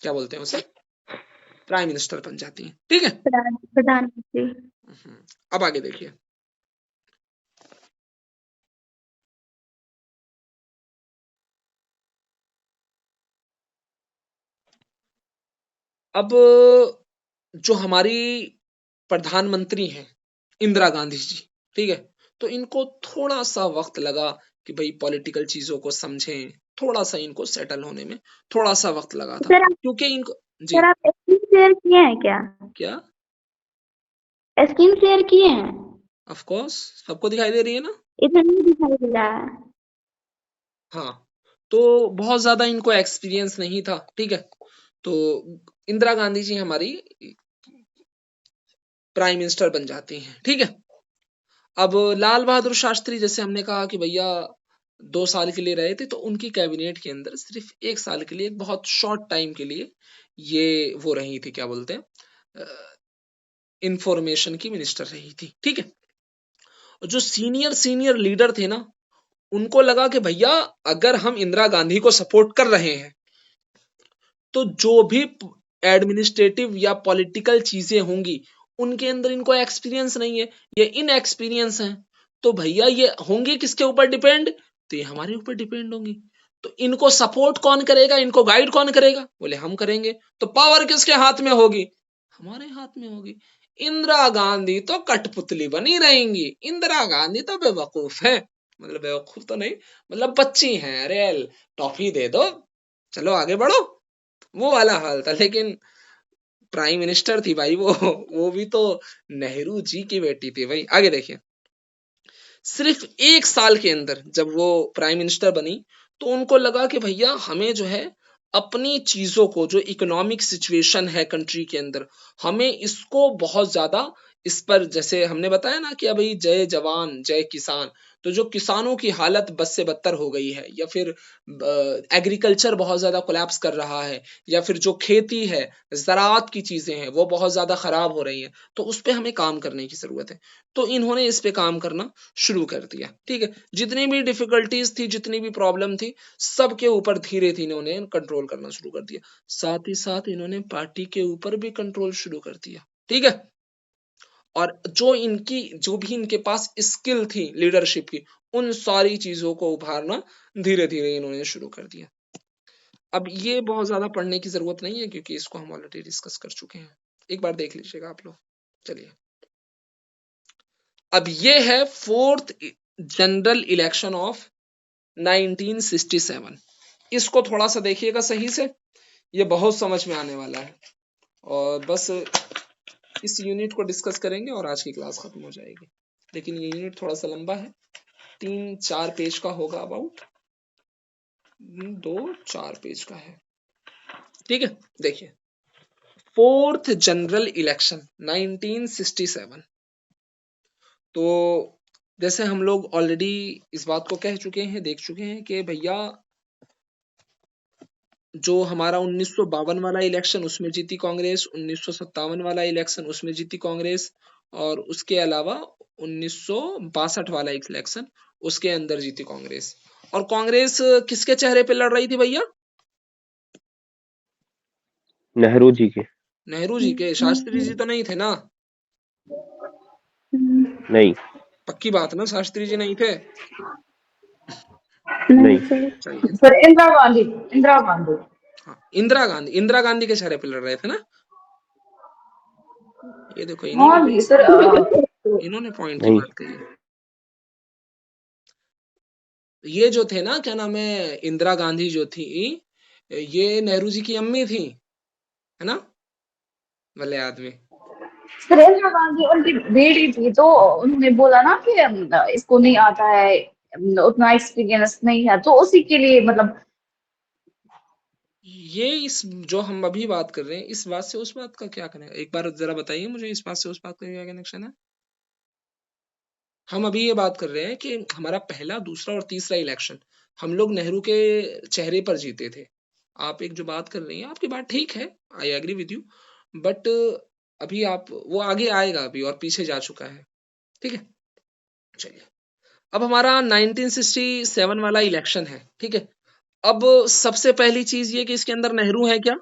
क्या बोलते हैं उसे? प्राइम मिनिस्टर बन जाती हैं। ठीक है। प्रधानमंत्री। अब आगे देखिए। अब जो हमारी प्रधानमंत्री हैं इंदिरा गांधी जी, ठीक है, तो इनको थोड़ा सा वक्त लगा कि भाई पॉलिटिकल चीजों को समझें, थोड़ा सा इनको सेटल होने में थोड़ा सा वक्त लगा था, क्योंकि इनको जी सर आप स्क्रीन शेयर किए हैं क्या? क्या स्क्रीन शेयर किए हैं? ऑफ कोर्स सबको दिखाई दे रही है ना। इधर नहीं दिखाई दे रहा है। हाँ, तो बहुत ज्यादा इनको एक्सपीरियंस नहीं था। ठीक है। तो इंदिरा गांधी जी हमारी प्राइम मिनिस्टर बन जाती हैं। ठीक है। अब लाल बहादुर शास्त्री, जैसे हमने कहा कि भैया 2 साल के लिए रहे थे, तो उनकी कैबिनेट के अंदर सिर्फ 1 साल के लिए, एक बहुत शॉर्ट टाइम के लिए ये वो रही थी, क्या बोलते हैं, इंफॉर्मेशन की मिनिस्टर रही थी। ठीक है। जो सीनियर सीनियर लीडर थे ना, उनको लगा कि भैया अगर हम इंदिरा गांधी को सपोर्ट कर रहे हैं, तो जो भी एडमिनिस्ट्रेटिव या पॉलिटिकल चीजें होंगी, उनके अंदर इनको एक्सपीरियंस नहीं है, ये इनएक्सपीरियंस हैं। तो भैया ये होंगे किसके ऊपर डिपेंड? तो ये हमारे ऊपर डिपेंड होंगी। तो इनको सपोर्ट कौन करेगा, इनको गाइड कौन करेगा? बोले हम करेंगे। तो पावर किसके हाथ में होगी? हमारे हाथ में होगी। इंदिरा गांधी तो कठपुतली बनी रहेंगी, इंदिरा गांधी तो बेवकूफ है, मतलब बेवकूफ तो नहीं, मतलब बच्ची हैं, अरे टॉफी दे दो, चलो आगे बढ़ो, वो वाला हाल था। लेकिन प्राइम मिनिस्टर थी भाई वो भी तो नेहरू जी की बेटी थी भाई। आगे देखिए। सिर्फ 1 साल के अंदर जब वो प्राइम मिनिस्टर बनी, तो उनको लगा कि भैया हमें जो है अपनी चीजों को, जो इकोनॉमिक सिचुएशन है कंट्री के अंदर, हमें इसको बहुत ज्यादा इस पर जैसे हमने बताया ना कि अभी जय जवान जय किसान, तो जो किसानों की हालत बद से बदतर हो गई है, या फिर एग्रीकल्चर बहुत ज्यादा कोलैप्स कर रहा है, या फिर जो खेती है, ज़राअत की चीजें हैं, वो बहुत ज्यादा खराब हो रही हैं, तो उस पे हमें काम करने की जरूरत है। तो इन्होंने इस पे काम करना शुरू कर दिया। ठीक है, जितनी भी डिफिकल्टीज थी, जितनी भी प्रॉब्लम थी, सबके ऊपर धीरे धीरे इन्होंने कंट्रोल करना शुरू कर दिया। साथ ही साथ इन्होंने पार्टी के ऊपर भी कंट्रोल शुरू कर दिया। ठीक है, और जो भी इनके पास स्किल थी लीडरशिप की, उन सारी चीजों को उभारना धीरे धीरे इन्होंने शुरू कर दिया। अब ये बहुत ज्यादा पढ़ने की जरूरत नहीं है, क्योंकि इसको हम ऑलरेडी डिस्कस कर चुके हैं। एक बार देख लीजिएगा आप लोग। चलिए, अब ये है फोर्थ जनरल इलेक्शन ऑफ 1967। इसको थोड़ा सा देखिएगा सही से, ये बहुत समझ में आने वाला है, और बस इस यूनिट को डिस्कस करेंगे और आज की क्लास खत्म हो जाएगी। लेकिन ये यूनिट थोड़ा सा लंबा है, 3-4 पेज का होगा, अबाउट 2-4 पेज का है। ठीक है, देखिए, फोर्थ जनरल इलेक्शन 1967। तो जैसे हम लोग ऑलरेडी इस बात को कह चुके हैं, देख चुके हैं कि भैया जो हमारा 1952 वाला इलेक्शन, उसमें जीती कांग्रेस, 1957 वाला इलेक्शन, उसमें जीती कांग्रेस, और उसके अलावा 1962 वाला इलेक्शन, उसके अंदर जीती कांग्रेस। और कांग्रेस किसके चेहरे पे लड़ रही थी भैया? नेहरू जी के। नेहरू जी के। शास्त्री जी तो नहीं थे ना? नहीं पक्की बात ना, शास्त्री जी नहीं थे? नहीं चलिए, सर इंदिरा गांधी। इंदिरा गांधी। हाँ, इंदिरा गांधी के चेहरे पे लड़ रहे थे ना? ये देखो, हाँ जी सर। इन्होंने पॉइंट की नहीं बात कही। ये जो थे ना, क्या नाम है, इंदिरा गांधी जो थी, ये नेहरू जी की अम्मी थी, है ना? भले आदमी। सर इंदिरा गांधी उनकी बेटी थी, तो उन्होंने बोला ना कि इसको नहीं आता है, उतना एक्सपीरियंस नहीं है, तो उसी के लिए मतलब ये इस जो हम अभी बात कर रहे हैं, इस बात से उस बात का क्या कनेक्शन? एक बार जरा बताइए मुझे, इस बात से उस बात का क्या कनेक्शन है? हम अभी ये बात कर रहे हैं कि हमारा पहला, दूसरा और तीसरा इलेक्शन हम लोग नेहरू के चेहरे पर जीते थे। आप एक जो बात कर रही हैं, आपकी बात ठीक है, I agree with you, but अभी आप वो आगे आएगा अभी, और पीछे जा चुका है। ठीक है, चलिए, अब हमारा 1967 वाला इलेक्शन है। ठीक है, अब सबसे पहली चीज ये कि इसके अंदर नेहरू है क्या?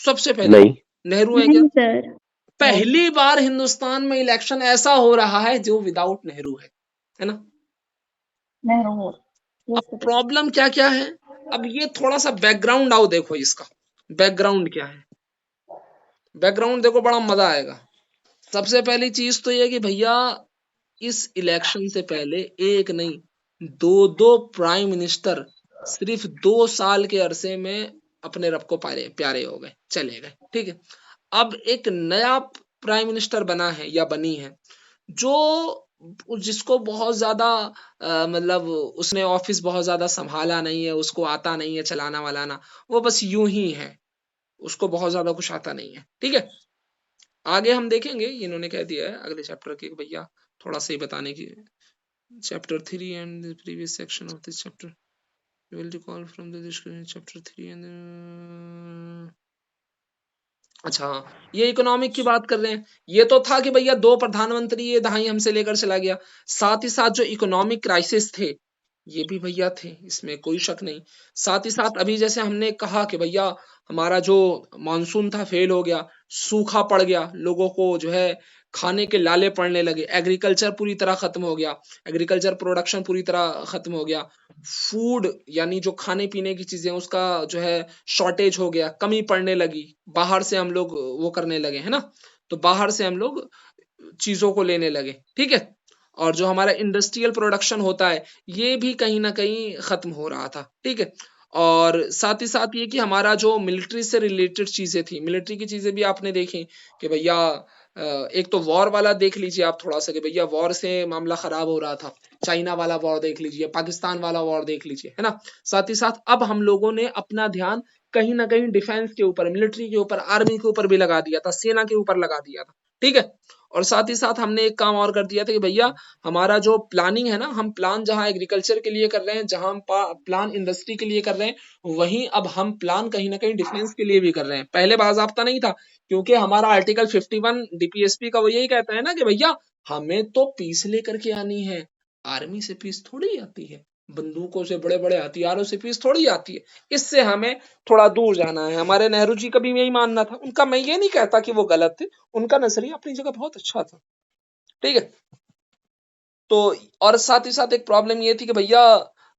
सबसे पहली नहीं नेहरू है क्या? नहीं सर। पहली बार हिंदुस्तान में इलेक्शन ऐसा हो रहा है जो विदाउट नेहरू है ना? नेहरू। अब प्रॉब्लम क्या क्या है? अब ये थोड़ा सा बैकग्राउंड आओ देखो, इसका बैकग्राउंड क्या है। बैकग्राउंड देखो, बड़ा मजा आएगा। सबसे पहली चीज तो ये कि भैया, इस इलेक्शन से पहले एक नहीं, दो प्राइम मिनिस्टर सिर्फ 2 साल के अरसे में अपने रब को प्यारे हो गए, चले गए। ठीक है, अब एक नया प्राइम मिनिस्टर बना है या बनी है, जो जिसको बहुत ज्यादा मतलब उसने ऑफिस बहुत ज्यादा संभाला नहीं है, उसको आता नहीं है चलाना वालाना, वो बस यूं ही है, उसको बहुत ज्यादा कुछ आता नहीं है। ठीक है, आगे हम देखेंगे इन्होंने कह दिया है अगले चैप्टर के, भैया थोड़ा सा ही बताने की। Chapter 3 and the previous section of this chapter you will recall from the discussion chapter 3 and अच्छा, ये इकोनॉमिक की बात कर रहे हैं। ये तो था कि भैया 2 प्रधानमंत्री ये दहाई हमसे लेकर चला गया, साथ ही साथ जो इकोनॉमिक क्राइसिस थे, ये भी भैया थे, इसमें कोई शक नहीं। साथ ही साथ अभी जैसे हमने कहा कि भैया हमारा जो मानसून था फेल हो गया, सूखा पड़ गया, लोगों को जो है खाने के लाले पड़ने लगे, एग्रीकल्चर पूरी तरह खत्म हो गया, एग्रीकल्चर प्रोडक्शन पूरी तरह खत्म हो गया, फूड यानी जो खाने पीने की चीजें उसका जो है शॉर्टेज हो गया, कमी पड़ने लगी, बाहर से हम लोग वो करने लगे, है ना? तो बाहर से हम लोग चीजों को लेने लगे। ठीक है, और जो हमारा इंडस्ट्रियल प्रोडक्शन होता है, ये भी कहीं ना कहीं खत्म हो रहा था। ठीक है, और साथ ही साथ ये कि हमारा जो मिलिट्री से रिलेटेड चीजें थी, मिलिट्री की चीजें भी आपने देखी कि भैया एक तो वॉर वाला देख लीजिए आप थोड़ा सा, कि भैया वॉर से मामला खराब हो रहा था। चाइना वाला वॉर देख लीजिए, पाकिस्तान वाला वॉर देख लीजिए, है ना? साथ ही साथ अब हम लोगों ने अपना ध्यान कहीं ना कहीं डिफेंस के ऊपर, मिलिट्री के ऊपर, आर्मी के ऊपर भी लगा दिया था, सेना के ऊपर लगा दिया था। ठीक है। और साथ ही साथ हमने एक काम और कर दिया था कि भैया हमारा जो प्लानिंग है ना, हम प्लान जहां एग्रीकल्चर के लिए कर रहे हैं, जहां हम प्लान इंडस्ट्री के लिए कर रहे हैं, वहीं अब हम प्लान कहीं ना कहीं डिफेंस के लिए भी कर रहे हैं। पहले बाज़ाब्ता नहीं था, क्योंकि हमारा आर्टिकल 51 डीपीएसपी का वो यही कहता है ना कि भैया हमें तो पीस लेकर के आनी है, आर्मी से पीस थोड़ी आती है, बंदूकों से बड़े बड़े हथियारों से पीस थोड़ी आती है। इससे हमें थोड़ा दूर जाना है। हमारे नेहरू जी का भी यही मानना था। उनका मैं ये नहीं कहता कि वो गलत थे, उनका नजरिया अपनी जगह बहुत अच्छा था, ठीक है। तो और साथ ही साथ एक प्रॉब्लम ये थी कि भैया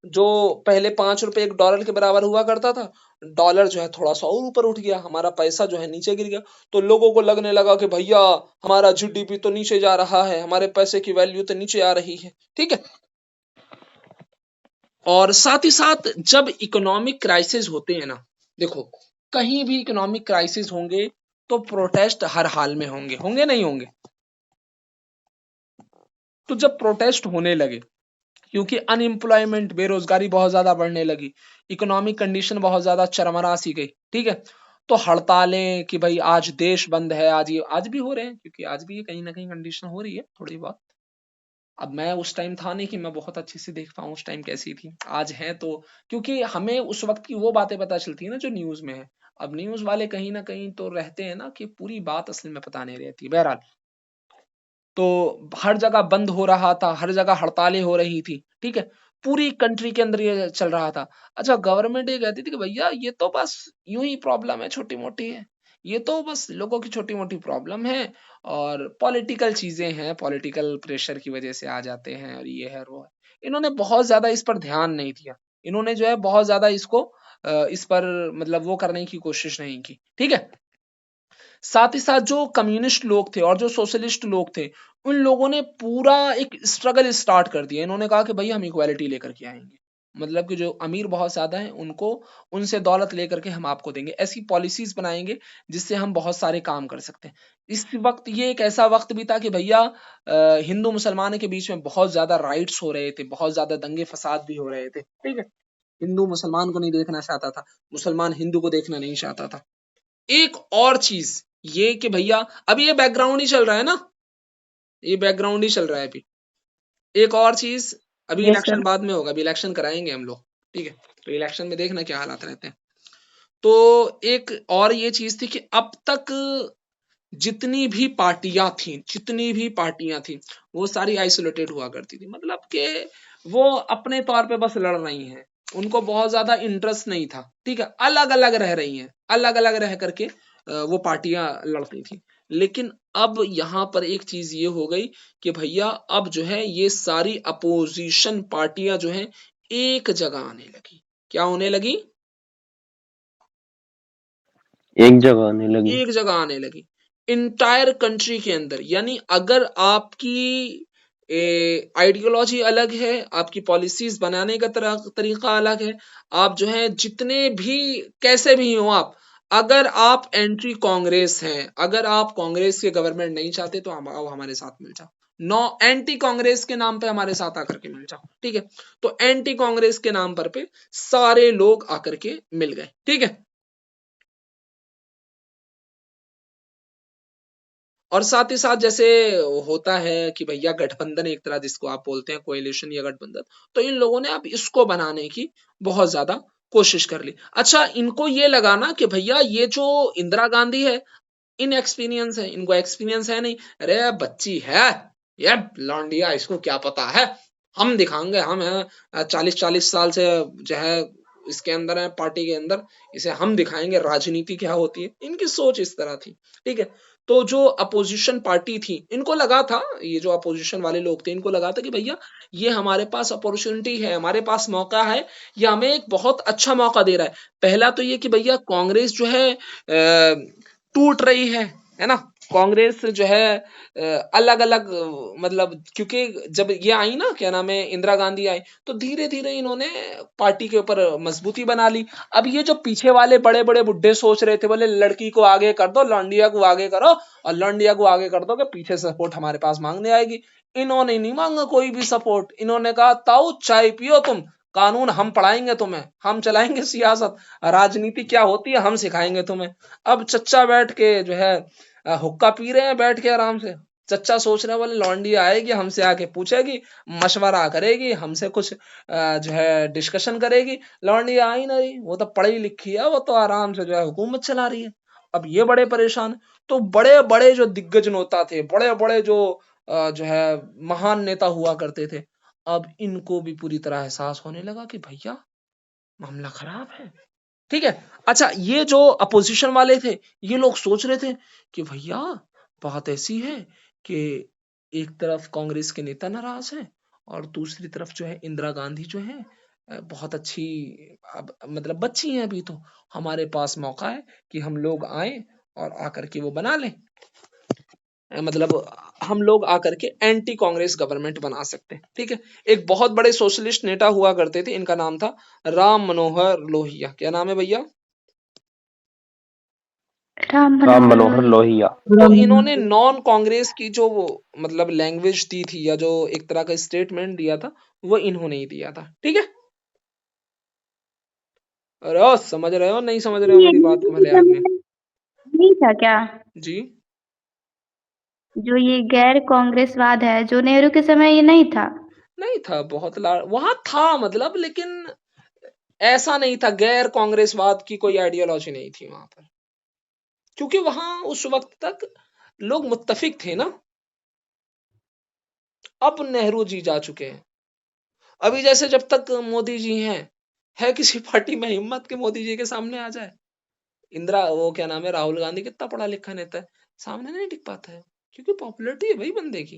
जो पहले 5 रुपए एक डॉलर के बराबर हुआ करता था, डॉलर जो है थोड़ा सा और ऊपर उठ गया, हमारा पैसा जो है नीचे गिर गया। तो लोगों को लगने लगा कि भैया हमारा जीडीपी तो नीचे जा रहा है, हमारे पैसे की वैल्यू तो नीचे आ रही है, ठीक है। और साथ ही साथ जब इकोनॉमिक क्राइसिस होते हैं ना, देखो कहीं भी इकोनॉमिक क्राइसिस होंगे तो प्रोटेस्ट हर हाल में होंगे, होंगे नहीं होंगे। तो जब प्रोटेस्ट होने लगे, क्योंकि अनएम्प्लॉयमेंट, बेरोजगारी बहुत ज्यादा बढ़ने लगी, इकोनॉमिक कंडीशन बहुत ज्यादा चरमरा सी गई, ठीक है। तो हड़तालें कि भाई आज देश बंद है, आज ये आज भी हो रहे हैं, क्योंकि आज भी ये कहीं ना कहीं कंडीशन हो रही है थोड़ी बहुत। अब मैं उस टाइम था नहीं कि मैं बहुत अच्छे से देख पाऊँ उस टाइम कैसी थी, आज है तो, क्योंकि हमें उस वक्त की वो बातें पता चलती है ना जो न्यूज में है। अब न्यूज वाले कहीं ना कहीं तो रहते हैं ना कि पूरी बात असल में पता नहीं रहती। बहरहाल, तो हर जगह बंद हो रहा था, हर जगह हड़तालें हो रही थी, ठीक है। पूरी कंट्री के अंदर ये चल रहा था। अच्छा, गवर्नमेंट ये कहती थी कि भैया ये तो बस यूं ही प्रॉब्लम है, छोटी मोटी है, ये तो बस लोगों की छोटी मोटी प्रॉब्लम है, और पॉलिटिकल चीजें हैं, पॉलिटिकल प्रेशर की वजह से आ जाते हैं, और ये है वो है। इन्होंने बहुत ज्यादा इस पर ध्यान नहीं दिया, इन्होंने जो है बहुत ज्यादा इसको इस पर मतलब वो करने की कोशिश नहीं की, ठीक है। साथ ही साथ जो कम्युनिस्ट लोग थे और जो सोशलिस्ट लोग थे, उन लोगों ने पूरा एक स्ट्रगल स्टार्ट कर दिया। इन्होंने कहा कि भाई हम इक्वालिटी लेकर के आएंगे, मतलब कि जो अमीर बहुत ज्यादा हैं उनको, उनसे दौलत लेकर के हम आपको देंगे, ऐसी पॉलिसीज बनाएंगे जिससे हम बहुत सारे काम कर सकते हैं। इस वक्त ये एक ऐसा वक्त भी था कि भैया हिंदू मुसलमान के बीच में बहुत ज्यादा राइट्स हो रहे थे, बहुत ज्यादा दंगे फसाद भी हो रहे थे, ठीक है। हिंदू मुसलमान को नहीं देखना चाहता था, मुसलमान हिंदू को देखना नहीं चाहता था। एक और चीज ये कि भैया अभी ये बैकग्राउंड ही चल रहा है ना, ये बैकग्राउंड ही चल रहा है अभी। एक और चीज, अभी यस इलेक्शन सर। बाद में होगा, अभी इलेक्शन कराएंगे हम लोग, ठीक है। तो इलेक्शन में देखना क्या हालात रहते हैं। तो एक और ये चीज थी कि अब तक जितनी भी पार्टियां थी वो सारी आइसोलेटेड हुआ करती थी, मतलब कि वो अपने तौर पे बस लड़ रही हैं, उनको बहुत ज्यादा इंटरेस्ट नहीं था, ठीक है। अलग अलग रह रही हैं, अलग अलग रह करके वो पार्टियां लड़ती थी। लेकिन अब यहाँ पर एक चीज ये हो गई कि भैया अब जो है ये सारी अपोजिशन पार्टियां जो है एक जगह आने लगी। क्या होने लगी? एक जगह आने लगी। एक जगह आने लगी इंटायर कंट्री के अंदर। यानी अगर आपकी आइडियोलॉजी अलग है, आपकी पॉलिसीज बनाने का तरीका अलग है, आप जो है जितने भी कैसे भी हो आप, अगर आप एंटी कांग्रेस हैं, अगर आप कांग्रेस के गवर्नमेंट नहीं चाहते तो हम आओ हमारे साथ मिल जाओ, नो एंटी कांग्रेस के नाम पे हमारे साथ आकर के मिल जाओ, ठीक है। तो एंटी कांग्रेस के नाम पर पे सारे लोग आकर के मिल गए, ठीक है। और साथ ही साथ जैसे होता है कि भैया गठबंधन एक तरह जिसको आप बोलते हैं कोएलिशन या गठबंधन, तो इन लोगों ने अब इसको बनाने की बहुत ज्यादा कोशिश कर ली। अच्छा, इनको ये लगा ना कि भैया ये जो इंदिरा गांधी है इनएक्सपीरियंस है, इनको एक्सपीरियंस है नहीं, अरे बच्ची है ये लौंडिया, इसको क्या पता है, हम दिखाएंगे, हम है 40-40 साल से जो है इसके अंदर है, पार्टी के अंदर, इसे हम दिखाएंगे राजनीति क्या होती है। इनकी सोच इस तरह थी, ठीक है। तो जो अपोजिशन पार्टी थी, इनको लगा था, ये जो अपोजिशन वाले लोग थे, इनको लगा था कि भैया ये हमारे पास अपॉर्चुनिटी है, हमारे पास मौका है, ये हमें एक बहुत अच्छा मौका दे रहा है। पहला तो ये कि भैया कांग्रेस जो है टूट रही है ना। कांग्रेस जो है अलग अलग, मतलब क्योंकि जब ये आई ना, क्या नाम है, इंदिरा गांधी आई, तो धीरे धीरे इन्होंने पार्टी के ऊपर मजबूती बना ली। अब ये जो पीछे वाले बड़े बड़े बुड्ढे सोच रहे थे, बोले लड़की को आगे कर दो, लौंडिया को आगे करो, और लौंडिया को आगे कर दो कि पीछे सपोर्ट हमारे पास मांगने आएगी। इन्होंने नहीं मांगा कोई भी सपोर्ट, इन्होंने कहा ताऊ चाय पियो तुम, कानून हम पढ़ाएंगे तुम्हें, हम चलाएंगे सियासत, राजनीति क्या होती है हम सिखाएंगे तुम्हें। अब चच्चा बैठ के जो है हुक्का पी रहे हैं बैठ के आराम से, चच्चा सोच रहे वाले लौंडी आएगी हमसे आके पूछेगी, मशवरा करेगी हमसे, कुछ जो है डिस्कशन करेगी। लौंडी आ ही नहीं, वो तो पढ़ी लिखी है, वो तो आराम से जो है हुकूमत चला रही है। अब ये बड़े परेशान। तो बड़े बड़े जो दिग्गज नेता थे, बड़े बड़े जो जो है महान नेता हुआ करते थे, अब इनको भी पूरी तरह एहसास होने लगा कि भैया मामला खराब है। ठीक है। अच्छा, ये जो अपोजिशन वाले थे, ये लोग सोच रहे थे कि भैया बात ऐसी है कि एक तरफ कांग्रेस के नेता नाराज हैं और दूसरी तरफ जो है इंदिरा गांधी जो है बहुत अच्छी, मतलब बच्ची हैं अभी, तो हमारे पास मौका है कि हम लोग आए और आकर के वो बना लें, मतलब हम लोग आकर के एंटी कांग्रेस गवर्नमेंट बना सकते हैं। ठीक है। एक बहुत बड़े सोशलिस्ट नेता हुआ करते थे, इनका नाम था राम मनोहर लोहिया। क्या नाम है भैया? राम राम मनोहर मनोहर लोहिया। लोहिया। तो इन्होंने नॉन कांग्रेस की जो वो मतलब लैंग्वेज दी थी, या जो एक तरह का स्टेटमेंट दिया था, वो इन्होंने ही दिया था। ठीक है। अरे ओ, समझ रहे हो नहीं समझ रहे हो ये मेरी बात नेहरू को के मलयाल समय में? में नहीं था क्या, जी जो ये गैर कांग्रेसवाद है, जो नेहरू के समय ये नहीं था? नहीं था, बहुत वहां था मतलब, लेकिन ऐसा नहीं था, गैर कांग्रेसवाद की कोई आइडियोलॉजी नहीं थी वहां पर, क्योंकि वहां उस वक्त तक लोग मुत्तफिक थे ना। अब नेहरू जी जा चुके हैं। अभी जैसे जब तक मोदी जी हैं, है किसी पार्टी में हिम्मत कि मोदी जी के सामने आ जाए? इंदिरा, वो क्या नाम है, राहुल गांधी कितना पढ़ा लिखा नेता है, सामने नहीं टिक पाता है, क्योंकि पॉपुलैरिटी है भाई बंदे की।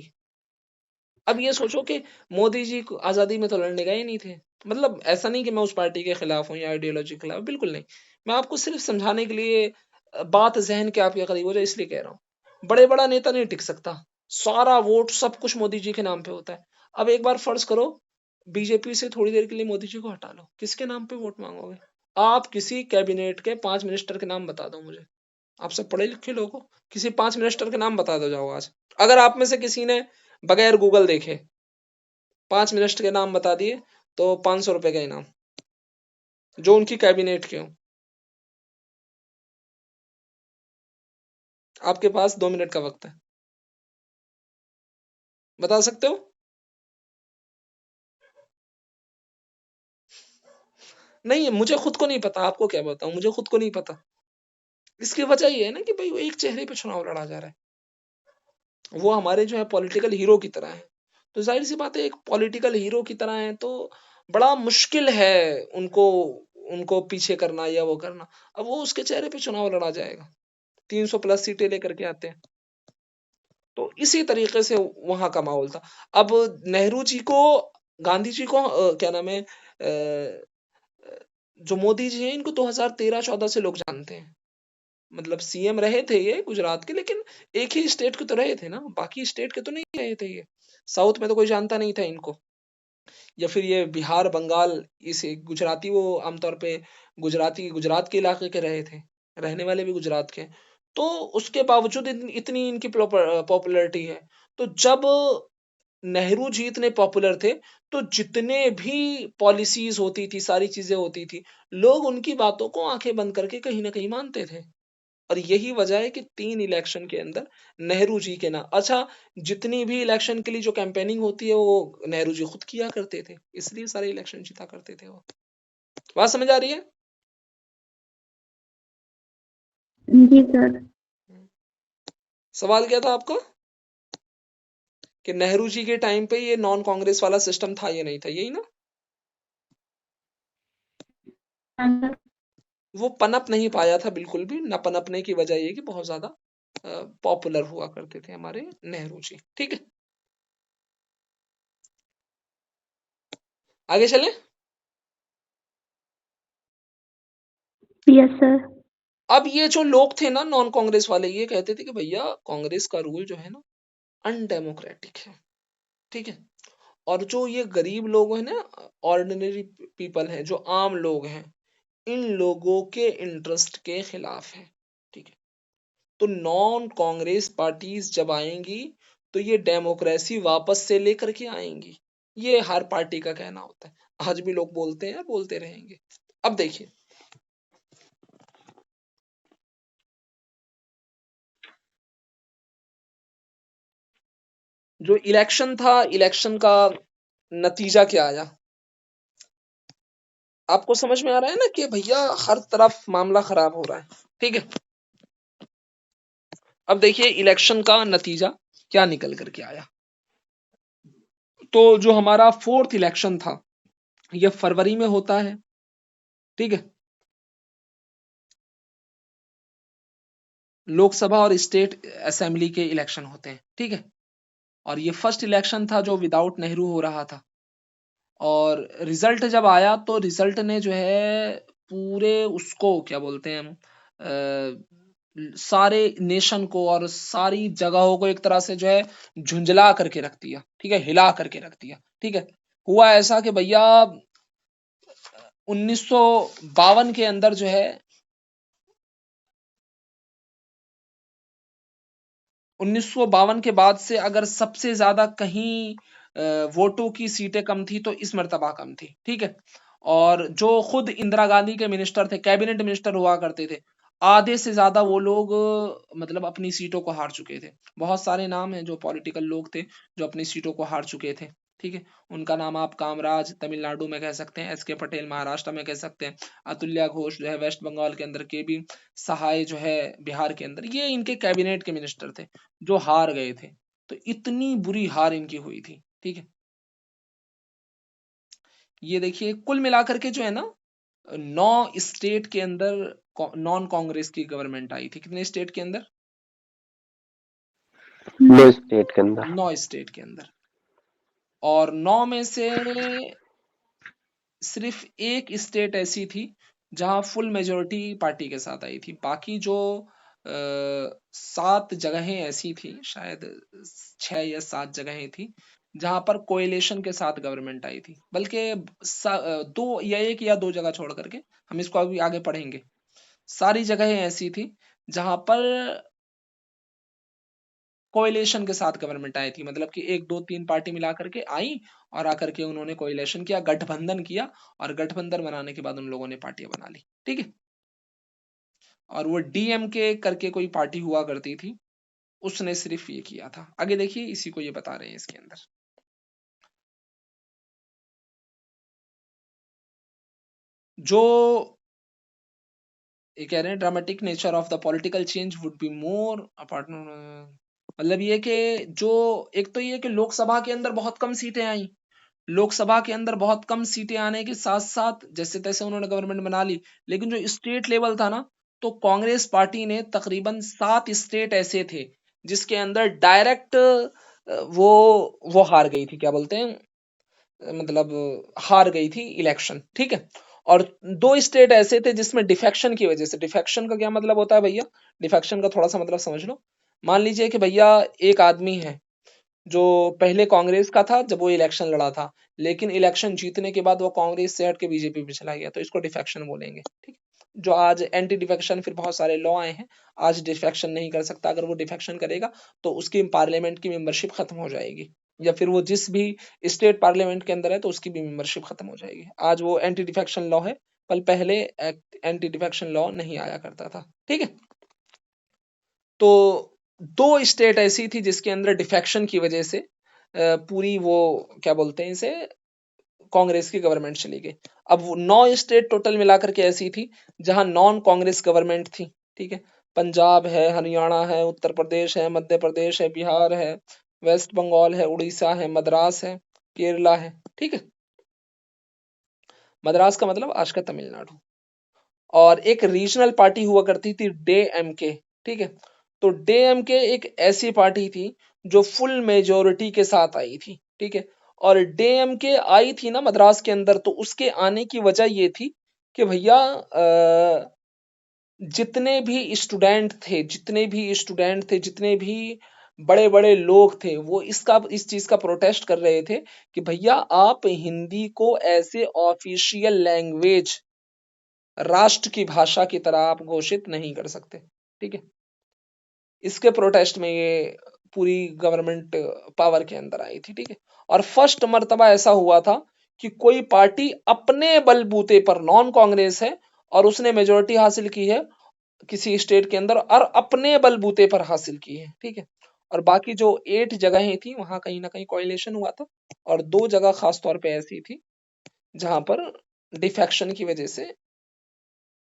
अब ये सोचो कि मोदी जी को आजादी में तो लड़ने गए नहीं थे। मतलब ऐसा नहीं कि मैं उस पार्टी के खिलाफ हूँ या आइडियोलॉजी के खिलाफ, बिल्कुल नहीं। मैं आपको सिर्फ समझाने के लिए बात जहन के आपके करीब हो जाए इसलिए कह रहा हूँ। बड़े बड़ा नेता नहीं टिक सकता, सारा वोट सब कुछ मोदी जी के नाम पे होता है। अब एक बार फर्ज करो बीजेपी से थोड़ी देर के लिए मोदी जी को हटा लो, किसके नाम पे वोट मांगोगे? आप किसी कैबिनेट के 5 मिनिस्टर के नाम बता दो मुझे, आप सब पढ़े लिखे लोग हो, किसी 5 मिनिस्टर के नाम बता दो जाओ आज। अगर आप में से किसी ने बगैर गूगल देखे 5 मिनिस्टर के नाम बता दिए, तो 500 रुपए का इनाम, जो उनकी कैबिनेट के हो। आपके पास 2 मिनट का वक्त है, बता सकते हो? नहीं, मुझे खुद को नहीं पता, आपको क्या बताऊं, मुझे खुद को नहीं पता। इसकी वजह ये है ना कि भाई वो एक चेहरे पे चुनाव लड़ा जा रहा है, वो हमारे जो है पॉलिटिकल हीरो की तरह है। तो जाहिर सी बात है, एक पॉलिटिकल हीरो की तरह है, तो बड़ा मुश्किल है उनको उनको पीछे करना या वो करना। अब वो उसके चेहरे पे चुनाव लड़ा जाएगा, 300 प्लस सीटें लेकर के आते हैं। तो इसी तरीके से वहां का माहौल था। अब नेहरू जी को, गांधी जी को क्या नाम है, जो मोदी जी हैं, इनको 2013-14 से लोग जानते हैं। मतलब सीएम रहे थे ये गुजरात के, लेकिन एक ही स्टेट के तो रहे थे ना, बाकी स्टेट के तो नहीं रहे थे ये। साउथ में तो कोई जानता नहीं था इनको। या फिर ये बिहार बंगाल, इस गुजराती, वो आमतौर पे गुजराती गुजरात के इलाके के रहे थे, रहने वाले भी गुजरात के। तो उसके बावजूद इतनी इनकी पॉपुलैरिटी है। तो जब नेहरू जी इतने पॉपुलर थे, तो जितने भी पॉलिसीज होती थी, सारी चीजें होती थी, लोग उनकी बातों को आंखें बंद करके कहीं ना कहीं मानते थे। और यही वजह है कि 3 इलेक्शन के अंदर नेहरू जी के नाम, अच्छा, जितनी भी इलेक्शन के लिए जो कैंपेनिंग होती है वो नेहरू जी खुद किया करते थे, इसलिए सारे इलेक्शन जीता करते थे वो। बात समझ आ रही है? जी सर। सवाल क्या था आपका? कि नेहरू जी के टाइम पे ये नॉन कांग्रेस वाला सिस्टम था या नहीं था, यही ना? वो पनप नहीं पाया था बिल्कुल भी, न पनपने की वजह ये कि बहुत ज्यादा पॉपुलर हुआ करते थे हमारे नेहरू जी। ठीक है, आगे चलें। Yes sir. अब ये जो लोग थे ना नॉन कांग्रेस वाले, ये कहते थे कि भैया कांग्रेस का रूल जो है ना अनडेमोक्रेटिक है। ठीक है। और जो ये गरीब लोग हैं ना, ऑर्डिनरी पीपल हैं, जो आम लोग हैं, इन लोगों के इंटरेस्ट के खिलाफ है। ठीक है। तो नॉन कांग्रेस पार्टीज जब आएंगी, तो ये डेमोक्रेसी वापस से लेकर के आएंगी। ये हर पार्टी का कहना होता है, आज भी लोग बोलते हैं, बोलते रहेंगे। अब देखिए, जो इलेक्शन था, इलेक्शन का नतीजा क्या आया? आपको समझ में आ रहा है ना कि भैया हर तरफ मामला खराब हो रहा है, ठीक है। अब देखिए इलेक्शन का नतीजा क्या निकल करके आया। तो जो हमारा 4th इलेक्शन था, यह फरवरी में होता है, ठीक है। लोकसभा और स्टेट असेंबली के इलेक्शन होते हैं, ठीक है। और ये फर्स्ट इलेक्शन था जो विदाउट नेहरू हो रहा था। और रिजल्ट जब आया तो रिजल्ट ने जो है पूरे उसको क्या बोलते हैं हम, सारे नेशन को और सारी जगहों को एक तरह से जो है झुंझला करके रख दिया, ठीक है, हिला करके रख दिया, ठीक है। हुआ ऐसा कि भैया 1952 के अंदर जो है 1952 के बाद से अगर सबसे ज्यादा कहीं वोटों की सीटें कम थी तो इस मर्तबा कम थी, ठीक है। और जो खुद इंदिरा गांधी के मिनिस्टर थे, कैबिनेट मिनिस्टर हुआ करते थे, आधे से ज्यादा वो लोग मतलब अपनी सीटों को हार चुके थे। बहुत सारे नाम हैं जो पॉलिटिकल लोग थे जो अपनी सीटों को हार चुके थे, ठीक है। उनका नाम आप कामराज तमिलनाडु में कह सकते हैं, एस के पटेल महाराष्ट्र में कह सकते हैं, अतुल्या घोष जो है वेस्ट बंगाल के अंदर, के बी सहाय जो है बिहार के अंदर, ये इनके कैबिनेट के मिनिस्टर थे जो हार गए थे। तो इतनी बुरी हार इनकी हुई थी, ठीक है। ये देखिए कुल मिलाकर के जो है ना 9 स्टेट के अंदर नॉन कांग्रेस की गवर्नमेंट आई थी। कितने स्टेट के अंदर? 2 स्टेट के अंदर। 9 स्टेट के अंदर। और 9 में से सिर्फ एक स्टेट ऐसी थी जहां फुल मेजोरिटी पार्टी के साथ आई थी। बाकी जो 7 जगहें ऐसी थी, शायद 6 या 7 जगहें थी जहां पर कोएलिशन के साथ गवर्नमेंट आई थी। बल्कि 2 या 1 या 2 जगह छोड़ करके, हम इसको अभी आगे पढ़ेंगे, सारी जगहें ऐसी थी जहां पर कोएलिशन के साथ गवर्नमेंट आई थी। मतलब कि 1 2 3 पार्टी मिला करके आई और आकर के उन्होंने कोएलिशन किया, गठबंधन किया, और गठबंधन बनाने के बाद उन लोगों ने पार्टियां बना ली, ठीक है। और वो डीएमके करके कोई पार्टी हुआ करती थी, उसने सिर्फ ये किया था। आगे देखिए, इसी को ये बता रहे हैं इसके अंदर। जो ये कह रहे हैं dramatic nature of the political change would be more apart, मतलब ये कि जो एक तो ये कि लोकसभा के अंदर बहुत कम सीटें आई, लोकसभा के अंदर बहुत कम सीटें आने के साथ साथ जैसे तैसे उन्होंने गवर्नमेंट बना ली। लेकिन जो स्टेट लेवल था ना, तो कांग्रेस पार्टी ने तकरीबन 7 स्टेट ऐसे थे जिसके अंदर डायरेक्ट वो हार गई थी, क्या बोलते हैं, मतलब हार गई थी इलेक्शन, ठीक है। और 2 स्टेट ऐसे थे जिसमें डिफेक्शन की वजह से, डिफेक्शन का क्या मतलब होता है भैया, डिफेक्शन का थोड़ा सा मतलब समझ लो। मान लीजिए कि भैया एक आदमी है जो पहले कांग्रेस का था जब वो इलेक्शन लड़ा था, लेकिन इलेक्शन जीतने के बाद वो कांग्रेस से हट के बीजेपी पे चला गया, तो इसको डिफेक्शन बोलेंगे, ठीक है। जो आज एंटी डिफेक्शन फिर बहुत सारे लॉ आए हैं, आज डिफेक्शन नहीं कर सकता। अगर वो डिफेक्शन करेगा तो उसकी पार्लियामेंट की मेंबरशिप खत्म हो जाएगी, या फिर वो जिस भी स्टेट पार्लियामेंट के अंदर है तो उसकी भी मेंबरशिप खत्म हो जाएगी। आज वो एंटी डिफेक्शन लॉ है, कल पहले एंटी डिफेक्शन लॉ नहीं आया करता था, ठीक है। तो 2 स्टेट ऐसी थी जिसके अंदर डिफेक्शन की वजह से पूरी वो क्या बोलते हैं इसे, कांग्रेस की गवर्नमेंट चली गई। अब 9 स्टेट टोटल मिलाकर के ऐसी थी जहां नॉन कांग्रेस गवर्नमेंट थी, ठीक है। पंजाब है, हरियाणा है, उत्तर प्रदेश है, मध्य प्रदेश है, बिहार है, वेस्ट बंगाल है, उड़ीसा है, मद्रास है, केरला है, ठीक है। मद्रास का मतलब आज का तमिलनाडु। और एक रीजनल पार्टी हुआ करती थी डीएमके, ठीक है। तो डीएमके एक ऐसी पार्टी थी जो फुल मेजोरिटी के साथ आई थी, ठीक है। और डीएमके आई थी ना मद्रास के अंदर, तो उसके आने की वजह ये थी कि भैया जितने भी स्टूडेंट थे, जितने भी बड़े बड़े लोग थे, वो इस चीज का प्रोटेस्ट कर रहे थे कि भैया आप हिंदी को ऐसे ऑफिशियल लैंग्वेज, राष्ट्र की भाषा की तरह आप घोषित नहीं कर सकते, ठीक है। इसके प्रोटेस्ट में ये पूरी गवर्नमेंट पावर के अंदर आई थी, ठीक है। और फर्स्ट मर्तबा ऐसा हुआ था कि कोई पार्टी अपने बलबूते पर, नॉन कांग्रेस है और उसने मेजोरिटी हासिल की है किसी स्टेट के अंदर, और अपने बलबूते पर हासिल की है, ठीक है। और बाकी जो 8 जगहें थी वहां कहीं ना कहीं कोएलिशन हुआ था, और 2 जगह खास तौर पे ऐसी थी जहां पर डिफेक्शन की वजह से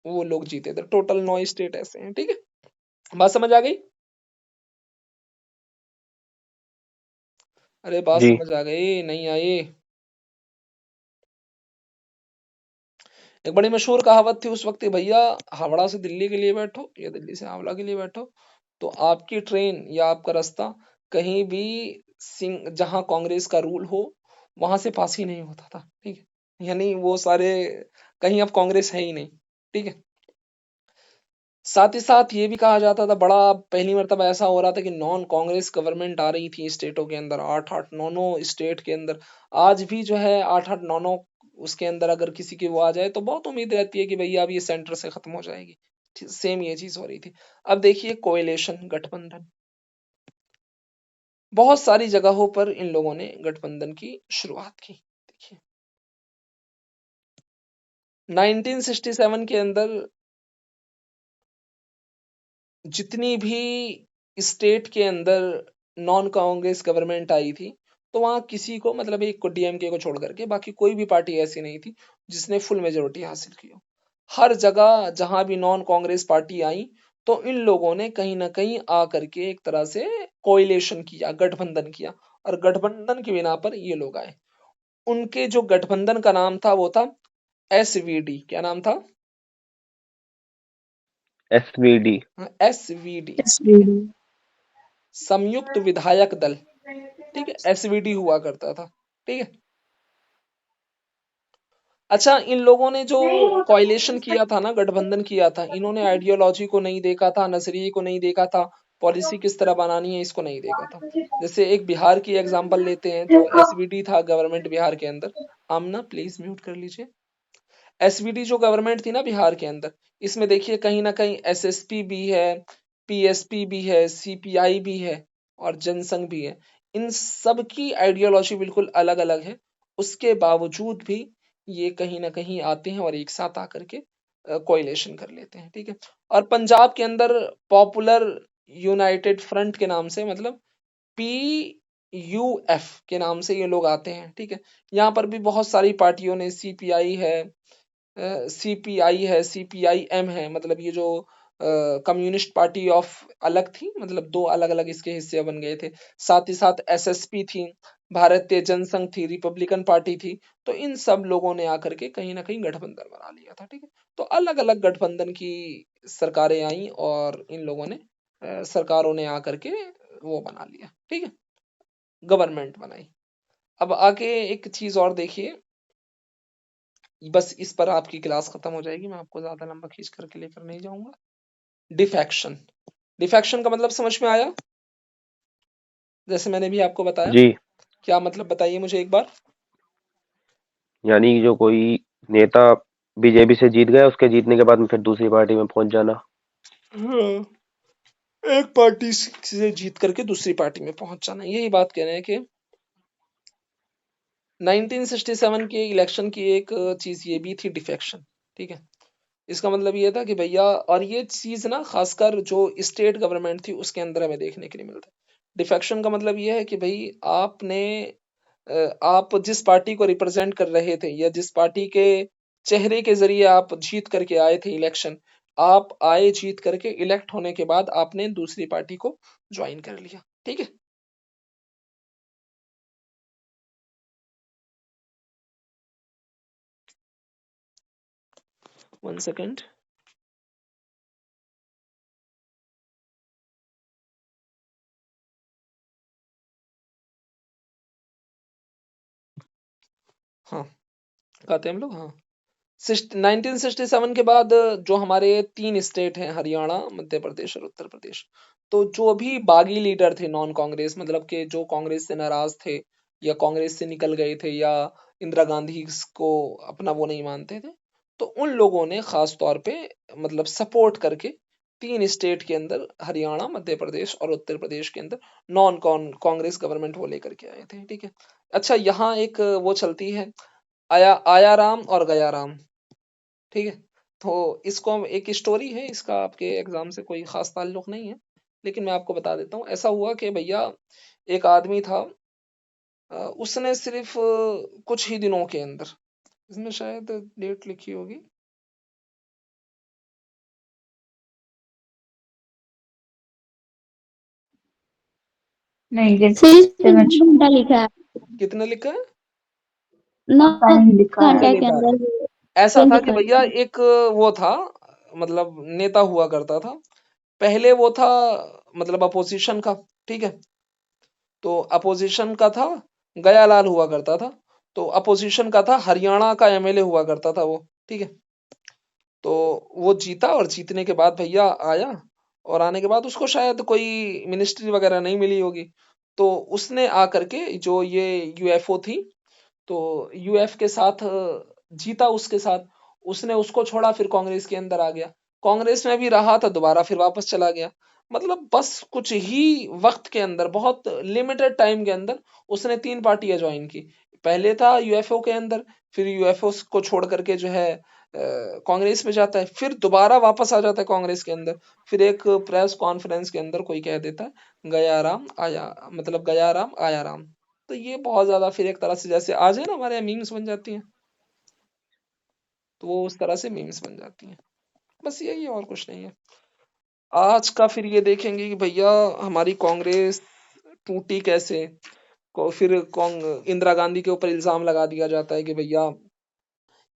वो लोग जीते थे। टोटल 9 स्टेट ऐसे हैं। ठीक है, बात समझ आ गई? अरे बात जी। समझ आ गई नहीं आई? एक बड़ी मशहूर कहावत थी उस वक्त कि भैया हावड़ा से दिल्ली के लिए बैठो या दिल्ली से हावड़ा के लिए बैठो, तो आपकी ट्रेन या आपका रास्ता कहीं भी सिंह जहां कांग्रेस का रूल हो वहां से पास ही नहीं होता था। ठीक है, यानी वो सारे कहीं अब कांग्रेस है ही नहीं। ठीक है, साथ ही साथ ये भी कहा जाता था, बड़ा पहली मर्तबा ऐसा हो रहा था कि नॉन कांग्रेस गवर्नमेंट आ रही थी स्टेटों के अंदर, 8-8 9-9 स्टेट के अंदर। आज भी जो है 8-8 9-9 उसके अंदर अगर किसी की वो आ जाए तो बहुत उम्मीद रहती है कि भैया अब ये सेंटर से खत्म हो जाएगी। सेम ये चीज हो रही थी। अब देखिए कोएलिशन, गठबंधन, बहुत सारी जगहों पर इन लोगों ने गठबंधन की शुरुआत की। देखिए 1967 के अंदर जितनी भी स्टेट के अंदर नॉन कांग्रेस गवर्नमेंट आई थी, तो वहां किसी को मतलब एक को डीएमके को छोड़ करके बाकी कोई भी पार्टी ऐसी नहीं थी जिसने फुल मेजोरिटी हासिल की हो। हर जगह जहां भी नॉन कांग्रेस पार्टी आई तो इन लोगों ने कहीं ना कहीं आ करके एक तरह से कोएलिशन किया, गठबंधन किया, और गठबंधन की बिना पर ये लोग आए। उनके जो गठबंधन का नाम था वो था एसवीडी। क्या नाम था? SVD। एसवीडी। ठीक है, संयुक्त विधायक दल। ठीक है, एसवीडी हुआ करता था। ठीक है, अच्छा इन लोगों ने जो कोएलिशन किया था ना, गठबंधन किया था, इन्होंने आइडियोलॉजी को नहीं देखा था, नजरिए को नहीं देखा था, पॉलिसी किस तरह बनानी है इसको नहीं देखा था। जैसे एक बिहार की एग्जांपल लेते हैं, जो एसवीडी था गवर्नमेंट बिहार के अंदर। आमना प्लीज म्यूट कर लीजिए। एसवीडी जो गवर्नमेंट थी ना बिहार के अंदर, इसमें देखिए कहीं ना कहीं एसएसपी भी है, पीएसपी भी है, सीपीआई भी है, और जनसंघ भी है। इन सब की आइडियोलॉजी बिल्कुल अलग अलग है, उसके बावजूद भी ये कहीं ना कहीं आते हैं और एक साथ आकर के कोएलिशन कर लेते हैं। ठीक है, और पंजाब के अंदर पॉपुलर यूनाइटेड फ्रंट के नाम से, मतलब PUF के नाम से ये लोग आते हैं। ठीक है, यहाँ पर भी बहुत सारी पार्टियों ने, सीपीआई है, सीपीआई है, सीपीआईएम है, मतलब ये जो कम्युनिस्ट पार्टी ऑफ अलग थी, मतलब 2 अलग अलग इसके हिस्से बन गए थे। साथ ही साथ एसएसपी थी, भारतीय जनसंघ थी, रिपब्लिकन पार्टी थी। तो इन सब लोगों ने आकर के कहीं ना कहीं गठबंधन बना लिया था। ठीक है, तो अलग अलग गठबंधन की सरकारें आई और इन लोगों ने सरकारों ने आकर के वो बना लिया। ठीक है, गवर्नमेंट बनाई। अब आके एक चीज और देखिए, बस इस पर आपकी क्लास खत्म हो जाएगी, मैं आपको ज्यादा लंबा खींच करके लेकर नहीं जाऊंगा। डिफेक्शन, डिफेक्शन का मतलब समझ में आया? जैसे मैंने भी आपको बताया। जी। क्या मतलब बताइए मुझे एक बार। यानी जो कोई नेता बीजेपी से जीत गया, उसके जीतने के बाद में फिर दूसरी पार्टी में पहुंच जाना। हाँ, एक पार्टी से जीत करके दूसरी पार्टी में पहुंच जाना, यही बात कह रहे हैं कि 1967 के इलेक्शन की एक चीज ये भी थी, डिफेक्शन। ठीक है, इसका मतलब ये था कि भैया, और ये चीज ना खासकर जो स्टेट गवर्नमेंट थी उसके अंदर हमें देखने के लिए मिलता है। डिफेक्शन का मतलब ये है कि भाई आपने आप जिस पार्टी को रिप्रेजेंट कर रहे थे या जिस पार्टी के चेहरे के जरिए आप जीत करके आए थे इलेक्शन, आप आए जीत करके, इलेक्ट होने के बाद आपने दूसरी पार्टी को ज्वाइन कर लिया। ठीक है, 1 सेकेंड। हाँ, कहते हैं हम लोग। हाँ, 1967 के बाद जो हमारे 3 स्टेट हैं, हरियाणा, मध्य प्रदेश और उत्तर प्रदेश, तो जो भी बागी लीडर थे नॉन कांग्रेस, मतलब के जो कांग्रेस से नाराज थे या कांग्रेस से निकल गए थे या इंदिरा गांधी को अपना वो नहीं मानते थे, तो उन लोगों ने खास तौर पे मतलब सपोर्ट करके 3 स्टेट के अंदर, हरियाणा, मध्य प्रदेश और उत्तर प्रदेश के अंदर नॉन कांग्रेस गवर्नमेंट वो लेकर के आए थे। ठीक है, अच्छा यहाँ एक वो चलती है, आया राम और गया राम। ठीक है, तो इसको हम, एक स्टोरी है इसका, आपके एग्जाम से कोई खास ताल्लुक नहीं है, लेकिन मैं आपको बता देता हूँ। ऐसा हुआ कि भैया एक आदमी था, उसने सिर्फ कुछ ही दिनों के अंदर, इसमें शायद डेट लिखी होगी, नहीं, ये सिर्फ 9 पेमेंट घंटा लिखा है, कितने लिखा है? 9 टाइम लिखा है। घंटे चलिए के बहरहाल, अंदर वो ऐसा था 20 कि भैया घंटे। एक वो था, मतलब नेता हुआ करता था। पहले वो था मतलब अपोजिशन का, ठीक है। तो अपोजिशन का था, गयालाल हुआ करता था। तो अपोजिशन का था, हरियाणा का एमएलए हुआ करता था वो, ठीक है। तो वो जीता, और जीतने के बाद भैया आया, और आने के बाद उसको शायद कोई मिनिस्ट्री वगैरह नहीं मिली होगी। तो उसने आकर के जो ये यूएफओ थी, तो यूएफ के साथ जीता उसके साथ, उसने उसको छोड़ा, फिर कांग्रेस के अंदर आ गया, कांग्रेस में भी रहा था, दोबारा फिर वापस चला गया। मतलब बस कुछ ही वक्त के अंदर, बहुत लिमिटेड टाइम के अंदर उसने 3 पार्टियां ज्वाइन की। पहले था यूएफओ के अंदर, फिर यूएफओ को छोड़ करके जो है कांग्रेस में जाता है, फिर दोबारा वापस आ जाता है कांग्रेस के अंदर। फिर एक प्रेस कॉन्फ्रेंस के अंदर कोई कह देता है गया राम आया, मतलब गया राम आया राम। तो ये बहुत ज्यादा फिर एक तरह से जैसे आज है ना हमारे यहाँ मीम्स बन जाती हैं, तो वो उस तरह से मीम्स बन जाती हैं। बस यही है, और कुछ नहीं है। आज का फिर ये देखेंगे कि भैया हमारी कांग्रेस टूटी कैसे। फिर इंदिरा गांधी के ऊपर इल्जाम लगा दिया जाता है कि भैया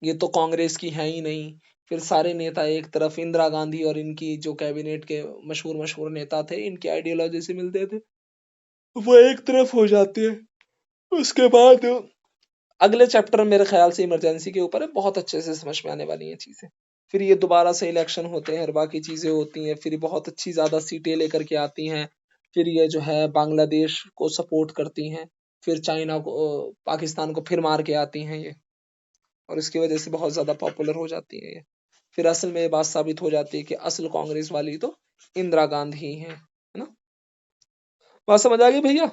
ये तो कांग्रेस की है ही नहीं। फिर सारे नेता एक तरफ, इंदिरा गांधी और इनकी जो कैबिनेट के मशहूर मशहूर नेता थे, इनकी आइडियोलॉजी से मिलते थे, वो एक तरफ हो जाते हैं। उसके बाद अगले चैप्टर मेरे ख्याल से इमरजेंसी के ऊपर है, बहुत अच्छे से समझ में आने वाली हैं चीजें। फिर ये दोबारा से इलेक्शन होते हैं और बाकी चीजें होती हैं, फिर बहुत अच्छी ज्यादा सीटें लेकर के आती हैं। फिर ये जो है बांग्लादेश को सपोर्ट करती हैं, फिर चाइना को, पाकिस्तान को फिर मार के आती हैं ये, और इसकी वजह से बहुत ज्यादा पॉपुलर हो जाती है ये। फिर असल में ये बात साबित हो जाती है कि असल कांग्रेस वाली तो इंदिरा गांधी ही है ना। बात समझ आ गई भैया?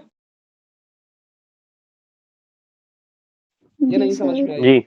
ये जी नहीं समझ सर। में आई? जी